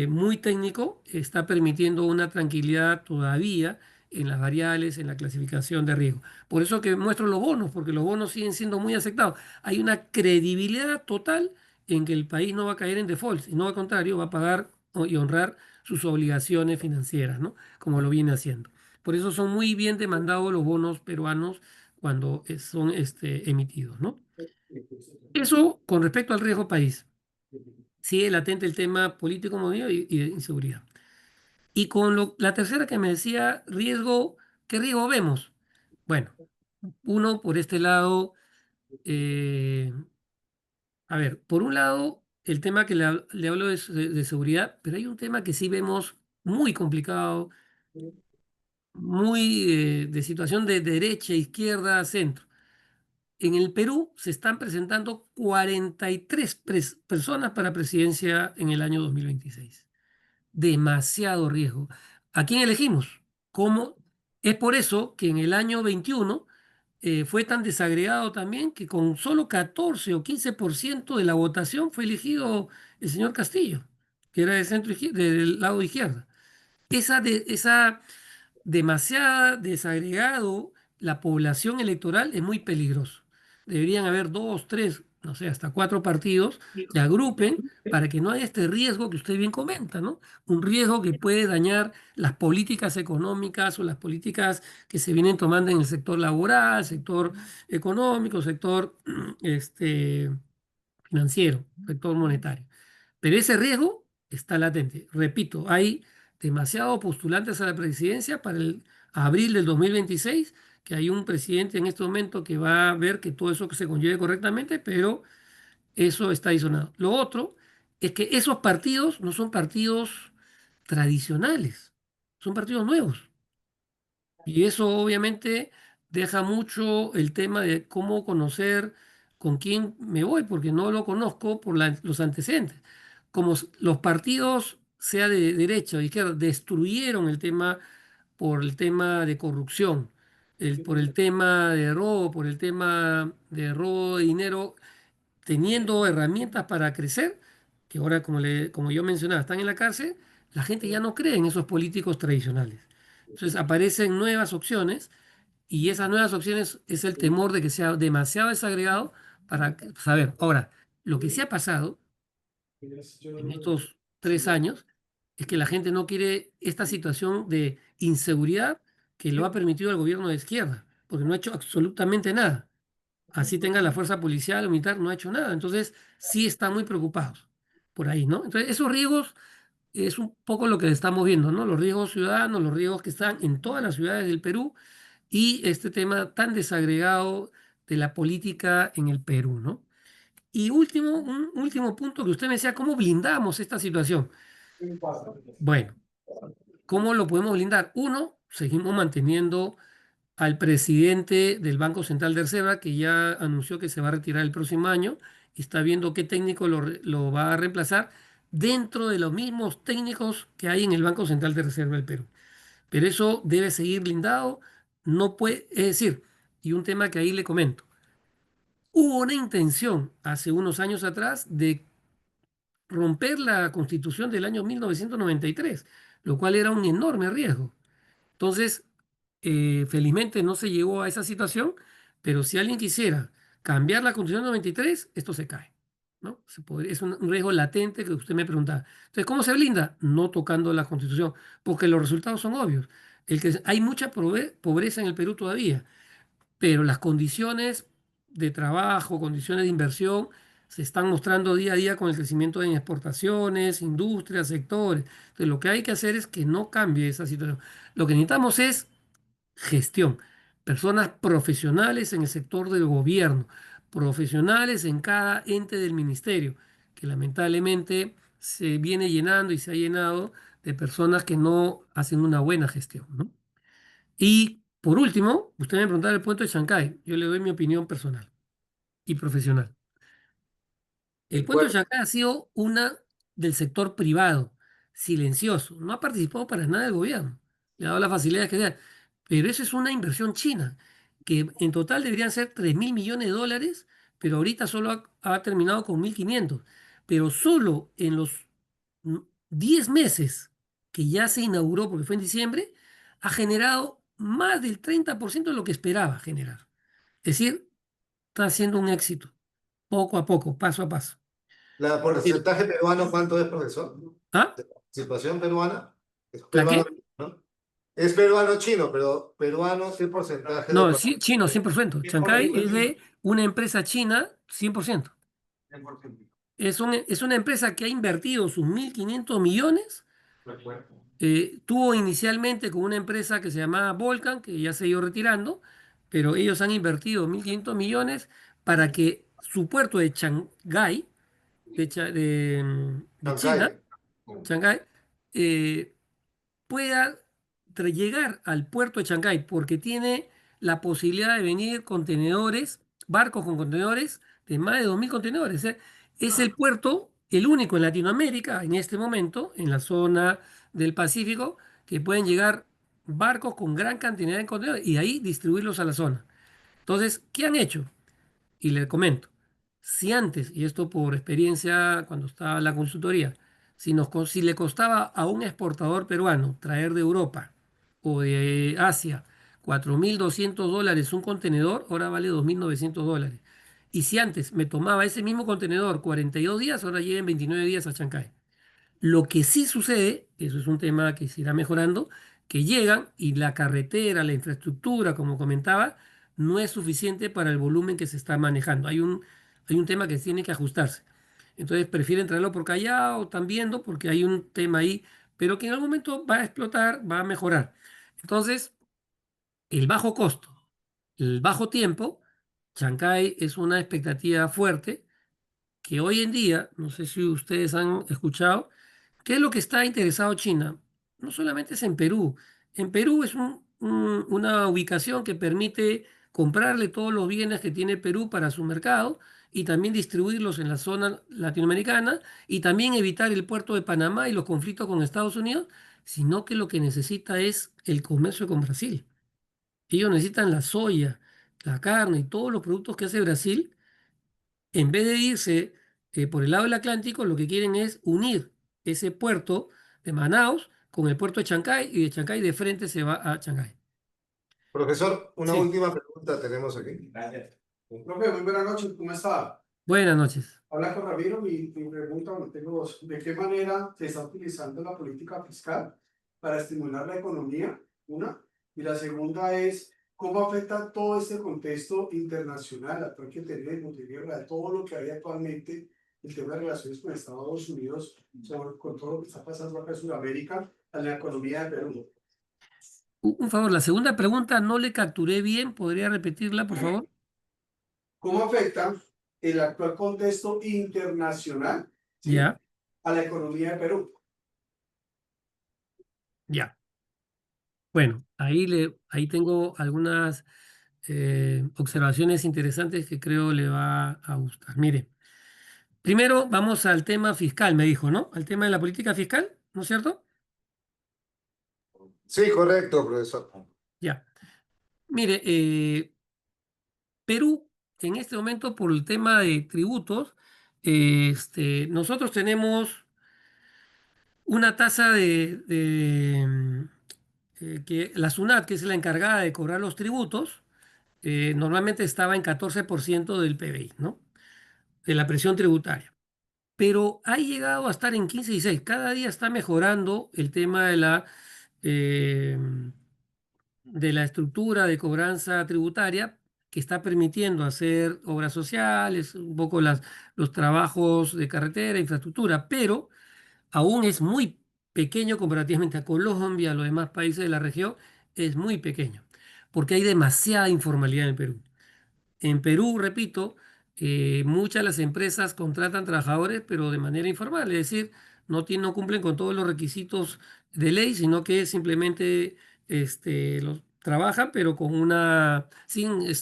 muy técnico, está permitiendo una tranquilidad todavía en las variables, en la clasificación de riesgo. Por eso que muestro los bonos, porque los bonos siguen siendo muy aceptados. Hay una credibilidad total en que el país no va a caer en default, sino al contrario, va a pagar y honrar sus obligaciones financieras, ¿no? Como lo viene haciendo. Por eso son muy bien demandados los bonos peruanos cuando son emitidos, ¿no? Eso con respecto al riesgo país. Sigue latente el tema político, como digo, y de inseguridad. Y con la tercera que me decía, riesgo, ¿qué riesgo vemos? Bueno, uno por este lado, eh, a ver, por un lado, el tema que le hablo de seguridad, pero hay un tema que sí vemos muy complicado, muy de situación de derecha, izquierda, centro. En el Perú se están presentando 43 personas para presidencia en el año 2026. Demasiado riesgo. ¿A quién elegimos? ¿Cómo? Es por eso que en el año 21 fue tan desagregado también que con solo 14 o 15% de la votación fue elegido el señor Castillo, que era del lado izquierda. Esa demasiada desagregado la población electoral es muy peligroso. Deberían haber dos, tres, no sé, hasta cuatro partidos que agrupen para que no haya este riesgo que usted bien comenta, ¿no? Un riesgo que puede dañar las políticas económicas o las políticas que se vienen tomando en el sector laboral, sector económico, sector financiero, sector monetario. Pero ese riesgo está latente. Repito, hay demasiados postulantes a la presidencia para el abril del 2026, que hay un presidente en este momento que va a ver que todo eso que se conlleve correctamente, pero eso está disonado. Lo otro es que esos partidos no son partidos tradicionales, son partidos nuevos. Y eso obviamente deja mucho el tema de cómo conocer con quién me voy, porque no lo conozco por los antecedentes. Como los partidos, sea de derecha o de izquierda, destruyeron el tema por el tema de corrupción, por el tema de robo, por el tema de robo de dinero, teniendo herramientas para crecer, que ahora, como yo mencionaba, están en la cárcel, la gente ya no cree en esos políticos tradicionales. Entonces aparecen nuevas opciones y esas nuevas opciones es el temor de que sea demasiado desagregado para saber. Ahora, lo que sí ha pasado en estos 3 años es que la gente no quiere esta situación de inseguridad que lo ha permitido el gobierno de izquierda, porque no ha hecho absolutamente nada. Así tenga la fuerza policial o militar, no ha hecho nada. Entonces, sí están muy preocupados por ahí, ¿no? Entonces, esos riesgos es un poco lo que estamos viendo, ¿no? Los riesgos ciudadanos, los riesgos que están en todas las ciudades del Perú y este tema tan desagregado de la política en el Perú, ¿no? Y un último punto que usted me decía, ¿cómo blindamos esta situación? Bueno, ¿cómo lo podemos blindar? Uno, seguimos manteniendo al presidente del Banco Central de Reserva, que ya anunció que se va a retirar el próximo año y está viendo qué técnico lo va a reemplazar dentro de los mismos técnicos que hay en el Banco Central de Reserva del Perú. Pero eso debe seguir blindado, no puede, es decir, y un tema que ahí le comento, hubo una intención hace unos años atrás de romper la Constitución del año 1993, lo cual era un enorme riesgo. Entonces, felizmente no se llegó a esa situación, pero si alguien quisiera cambiar la Constitución del 93, esto se cae, ¿no? Es un riesgo latente que usted me preguntaba. Entonces, ¿cómo se blinda? No tocando la Constitución, porque los resultados son obvios. Hay mucha pobreza en el Perú todavía, pero las condiciones de trabajo, condiciones de inversión, se están mostrando día a día con el crecimiento en exportaciones, industrias, sectores. Entonces, lo que hay que hacer es que no cambie esa situación. Lo que necesitamos es gestión, personas profesionales en el sector del gobierno, profesionales en cada ente del ministerio, que lamentablemente se viene llenando y se ha llenado de personas que no hacen una buena gestión, ¿no? Y por último, usted me preguntaba el puente de Chancay, yo le doy mi opinión personal y profesional. El El puente de puerto. Chancay ha sido una del sector privado, silencioso. No ha participado para nada el gobierno. Le ha dado las facilidades que sea. Pero eso es una inversión china, que en total deberían ser 3.000 millones de dólares, pero ahorita solo ha terminado con 1.500. Pero solo en los mm, 10 meses que ya se inauguró, porque fue en diciembre, ha generado más del 30% de lo que esperaba generar. Es decir, está siendo un éxito, poco a poco, paso a paso. ¿La Pero- porcentaje peruano cuánto es, profesor? ¿Ah? ¿De participación peruana? Es ¿La peruano, qué? ¿no? Es peruano chino, pero peruano, ¿qué porcentaje de No, sí, participación? chino, 100%. Chancay es de una empresa china, 100%. Es una empresa que ha invertido sus 1.500 millones. Tuvo inicialmente con una empresa que se llamaba Volcan, que ya se ha ido retirando, pero ellos han invertido 1.500 millones para que su puerto de Shanghái, de Chancay. China, Shanghái, eh, pueda llegar al puerto de Chancay, porque tiene la posibilidad de venir contenedores, barcos con contenedores de más de 2.000 contenedores. Es el puerto, el único en Latinoamérica en este momento, en la zona del Pacífico, que pueden llegar barcos con gran cantidad de contenedores y ahí distribuirlos a la zona. Entonces, ¿qué han hecho? Y le comento, si antes, y esto por experiencia cuando estaba en la consultoría, si le costaba a un exportador peruano traer de Europa o de Asia $4.200 un contenedor, ahora vale $2.900. Y si antes me tomaba ese mismo contenedor 42 días, ahora llega en 29 días a Chancay. Lo que sí sucede, eso es un tema que se irá mejorando, que llegan y la carretera, la infraestructura, como comentaba, no es suficiente para el volumen que se está manejando. Hay un tema que tiene que ajustarse. Entonces prefieren traerlo por Callao, están viendo, porque hay un tema ahí, pero que en algún momento va a explotar, va a mejorar. Entonces, el bajo costo, el bajo tiempo, Chancay es una expectativa fuerte que hoy en día, no sé si ustedes han escuchado, ¿qué es lo que está interesado China? No solamente es en Perú. En Perú es una ubicación que permite comprarle todos los bienes que tiene Perú para su mercado y también distribuirlos en la zona latinoamericana y también evitar el puerto de Panamá y los conflictos con Estados Unidos, sino que lo que necesita es el comercio con Brasil. Ellos necesitan la soya, la carne y todos los productos que hace Brasil en vez de irse por el lado del Atlántico, lo que quieren es unir ese puerto de Manaus con el puerto de Chancay y de Chancay de frente se va a Chancay. Profesor, una Sí, última pregunta tenemos aquí. Gracias. Profe, muy buenas noches, ¿cómo está? buenas noches. Habla con Ramiro, mi pregunta, bueno, tengo dos. ¿De qué manera se está utilizando la política fiscal para estimular la economía? Una. Y la segunda es, ¿cómo afecta todo este contexto internacional, actual que tenemos, de guerra, de todo lo que hay actualmente, el tema de relaciones con Estados Unidos, con todo lo que está pasando acá en Sudamérica, a la economía de Perú? Un favor, la segunda pregunta no le capturé bien, ¿podría repetirla, por favor? ¿Cómo afecta el actual contexto internacional, ¿sí?, Ya, a la economía de Perú? ya. Bueno, ahí tengo algunas observaciones interesantes que creo le va a gustar. Mire, primero vamos al tema fiscal, me dijo, ¿no? Al tema de la política fiscal, ¿no es cierto? Sí, correcto, profesor. Ya. Mire, Perú, en este momento, por el tema de tributos, nosotros tenemos una tasa que la SUNAT, que es la encargada de cobrar los tributos, normalmente estaba en 14% del PBI, ¿no? De la presión tributaria. Pero ha llegado a estar en 15 y 6. Cada día está mejorando el tema eh, de la estructura de cobranza tributaria que está permitiendo hacer obras sociales, un poco los trabajos de carretera, infraestructura, pero aún es muy pequeño comparativamente a Colombia, a los demás países de la región, es muy pequeño, porque hay demasiada informalidad en Perú. En Perú, repito, muchas de las empresas contratan trabajadores, pero de manera informal, es decir, no cumplen con todos los requisitos de ley, sino que simplemente los trabajan, pero sin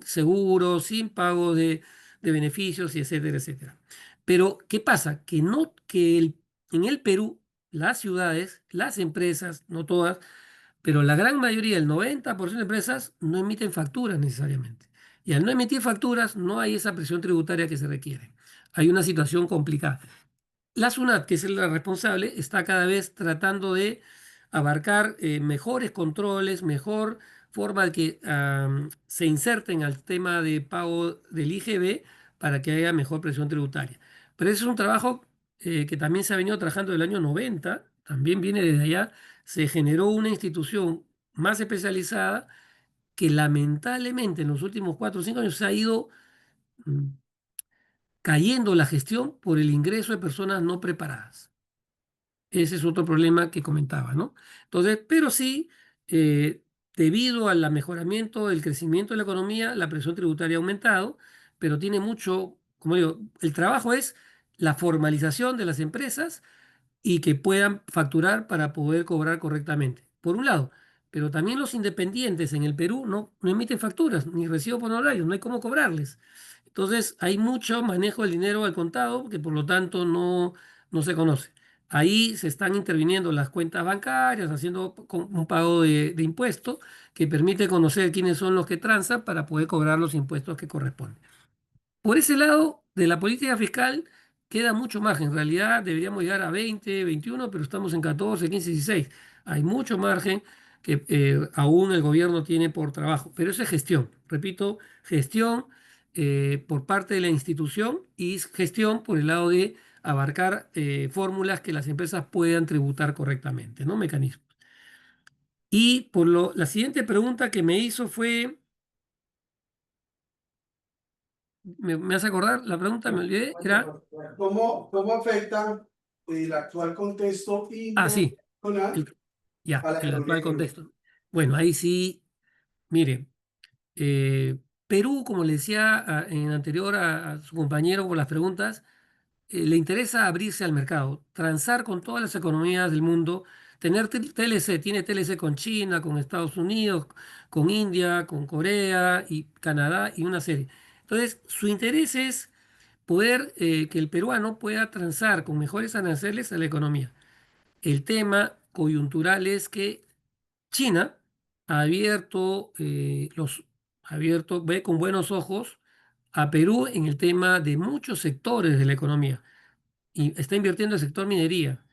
seguro, sin pago de beneficios, y etcétera, etcétera. Pero, ¿qué pasa? En el Perú, las ciudades, las empresas, no todas, pero la gran mayoría, el 90% de empresas, no emiten facturas necesariamente. Y al no emitir facturas, no hay esa presión tributaria que se requiere. Hay una situación complicada. La SUNAT, que es la responsable, está cada vez tratando de abarcar mejores controles, mejor forma de que se inserten al tema de pago del IGB para que haya mejor presión tributaria. Pero ese es un trabajo que también se ha venido trabajando del año 90, también viene desde allá. Se generó una institución más especializada que lamentablemente en los últimos 4 o 5 años se ha ido mm, cayendo la gestión por el ingreso de personas no preparadas. Ese es otro problema que comentaba, ¿no? Entonces, pero sí, eh, debido al mejoramiento del crecimiento de la economía, la presión tributaria ha aumentado, pero tiene mucho, como digo, el trabajo es la formalización de las empresas y que puedan facturar para poder cobrar correctamente. Por un lado, pero también los independientes en el Perú no emiten facturas ni recibo por honorarios, no hay cómo cobrarles. Entonces, hay mucho manejo del dinero al contado que por lo tanto no se conoce. Ahí se están interviniendo las cuentas bancarias, haciendo un pago de impuestos que permite conocer quiénes son los que transan para poder cobrar los impuestos que corresponden. Por ese lado de la política fiscal queda mucho margen. En realidad deberíamos llegar a 20, 21, pero estamos en 14, 15, 16. Hay mucho margen que aún el gobierno tiene por trabajo. Pero eso es gestión. Repito, gestión por parte de la institución y gestión por el lado de abarcar fórmulas que las empresas puedan tributar correctamente, ¿no? Mecanismos. Y la siguiente pregunta que me hizo fue, ¿me hace acordar? La pregunta me olvidé, era, ¿Cómo afecta el actual contexto sí. internacional Ya, a la el economía actual colombiana? contexto. Bueno, ahí sí, mire, eh, Perú, como le decía en anterior a su compañero por las preguntas, le interesa abrirse al mercado, transar con todas las economías del mundo, tener TLC, tiene TLC con China, con Estados Unidos, con India, con Corea y Canadá y una serie. Entonces, su interés es poder que el peruano pueda transar con mejores aranceles a la economía. El tema coyuntural es que China ha ve con buenos ojos a Perú en el tema de muchos sectores de la economía y está invirtiendo en el sector minería,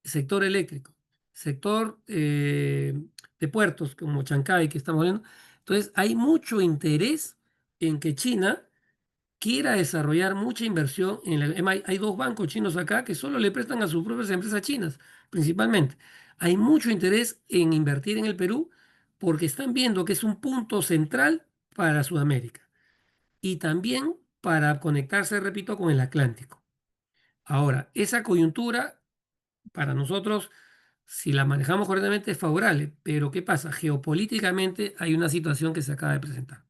sector eléctrico, sector de puertos como Chancay que estamos viendo. Entonces hay mucho interés en que China quiera desarrollar mucha inversión hay dos bancos chinos acá que solo le prestan a sus propias empresas chinas, principalmente. Hay mucho interés en invertir en el Perú porque están viendo que es un punto central para Sudamérica y también para conectarse, repito, con el Atlántico. Ahora, esa coyuntura para nosotros, si la manejamos correctamente, es favorable, pero ¿qué pasa? Geopolíticamente hay una situación que se acaba de presentar.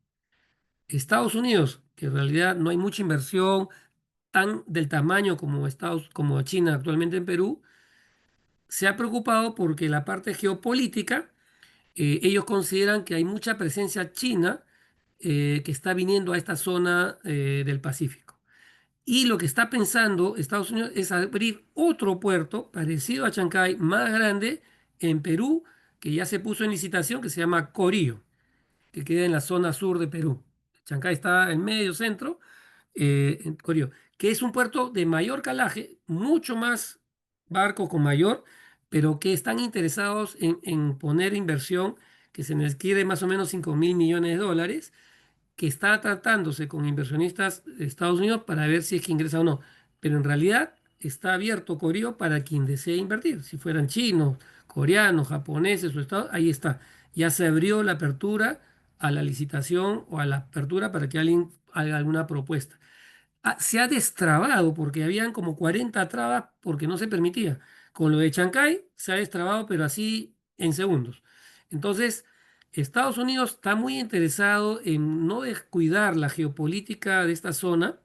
Estados Unidos, que en realidad no hay mucha inversión tan del tamaño como China actualmente en Perú, se ha preocupado porque la parte geopolítica, ellos consideran que hay mucha presencia china que está viniendo a esta zona del Pacífico. Y lo que está pensando Estados Unidos es abrir otro puerto parecido a Chancay, más grande, en Perú, que ya se puso en licitación, que se llama Corío, que queda en la zona sur de Perú. Chancay está en medio centro en Corio, que es un puerto de mayor calaje, mucho más barcos con mayor, pero que están interesados en poner inversión que se les quiere más o menos 5.000 millones de dólares, que está tratándose con inversionistas de Estados Unidos para ver si es que ingresa o no. Pero en realidad está abierto Corio para quien desee invertir. Si fueran chinos, coreanos, japoneses o estados, ahí está. Ya se abrió la apertura a la licitación o a la apertura para que alguien haga alguna propuesta. Se ha destrabado porque habían como 40 trabas porque no se permitía. Con lo de Chancay se ha destrabado, pero así en segundos. Entonces, Estados Unidos está muy interesado en no descuidar la geopolítica de esta zona,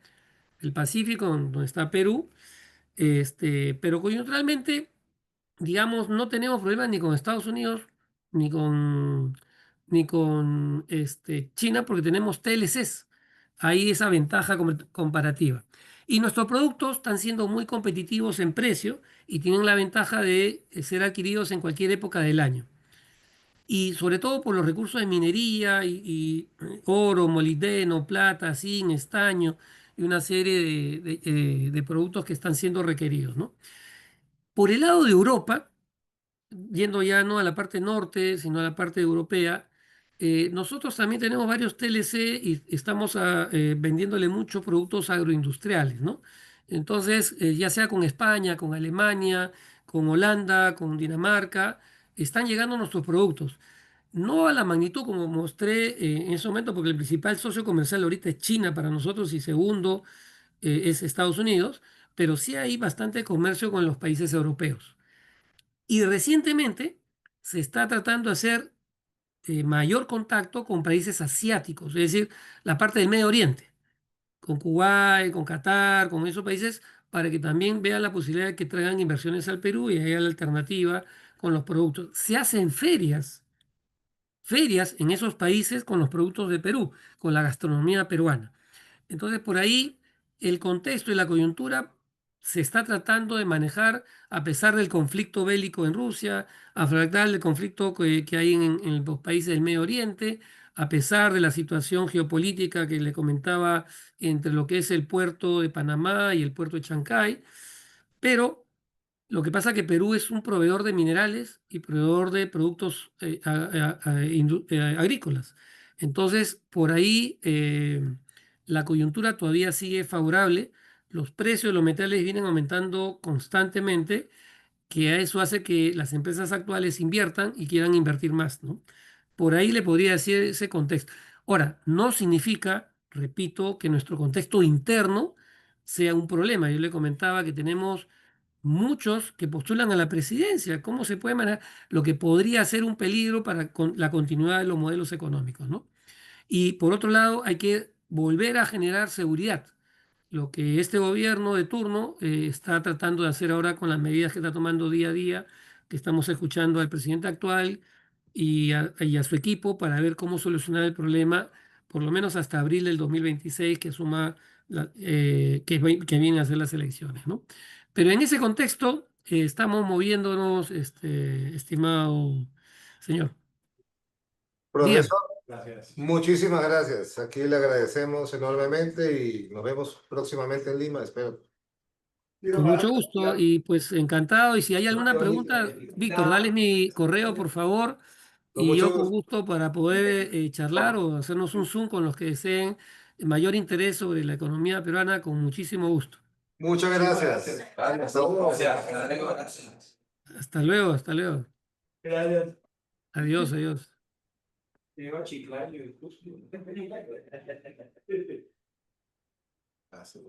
el Pacífico, donde está Perú, pero coyunturalmente digamos, no tenemos problemas ni con Estados Unidos ni con China porque tenemos TLCs. Hay esa ventaja comparativa. Y nuestros productos están siendo muy competitivos en precio y tienen la ventaja de ser adquiridos en cualquier época del año. Y sobre todo por los recursos de minería y oro, molibdeno, plata, zinc, estaño y una serie de productos que están siendo requeridos, ¿no? Por el lado de Europa, yendo ya no a la parte norte, sino a la parte europea, nosotros también tenemos varios TLC y estamos vendiéndole muchos productos agroindustriales, ¿no? Entonces, ya sea con España, con Alemania, con Holanda, con Dinamarca, están llegando nuestros productos. No a la magnitud como mostré en ese momento, porque el principal socio comercial ahorita es China para nosotros y segundo es Estados Unidos, pero sí hay bastante comercio con los países europeos. Y recientemente se está tratando de hacer mayor contacto con países asiáticos, es decir, la parte del Medio Oriente, con Kuwait, con Qatar, con esos países, para que también vean la posibilidad de que traigan inversiones al Perú y haya la alternativa con los productos. Se hacen ferias en esos países con los productos de Perú, con la gastronomía peruana. Entonces, por ahí el contexto y la coyuntura se está tratando de manejar a pesar del conflicto bélico en Rusia, a pesar del conflicto que hay en los países del Medio Oriente, a pesar de la situación geopolítica que le comentaba entre lo que es el puerto de Panamá y el puerto de Chancay, pero lo que pasa es que Perú es un proveedor de minerales y proveedor de productos agrícolas. Entonces, por ahí la coyuntura todavía sigue favorable. Los precios de los metales vienen aumentando constantemente, que a eso hace que las empresas actuales inviertan y quieran invertir más, ¿no? Por ahí le podría decir ese contexto. Ahora, no significa, repito, que nuestro contexto interno sea un problema. Yo le comentaba que tenemos muchos que postulan a la presidencia. ¿Cómo se puede manejar lo que podría ser un peligro para la continuidad de los modelos económicos, ¿no? Y por otro lado, hay que volver a generar seguridad. Lo que este gobierno de turno está tratando de hacer ahora con las medidas que está tomando día a día, que estamos escuchando al presidente actual y a su equipo para ver cómo solucionar el problema, por lo menos hasta abril del 2026, que suma que vienen a ser las elecciones, ¿no? Pero en ese contexto estamos moviéndonos, estimado señor. Dígame. Profesor, muchísimas gracias. Aquí le agradecemos enormemente y nos vemos próximamente en Lima, espero. Con mucho gusto y pues encantado. Y si hay alguna pregunta, Víctor, dale mi correo, por favor, Con y mucho yo con gusto. gusto para poder charlar o hacernos un Zoom con los que deseen mayor interés sobre la economía peruana, con muchísimo gusto. Muchas gracias. Hasta luego. Hasta luego, hasta luego. Gracias. Adiós, adiós. Te iba a chiclar y Gracias.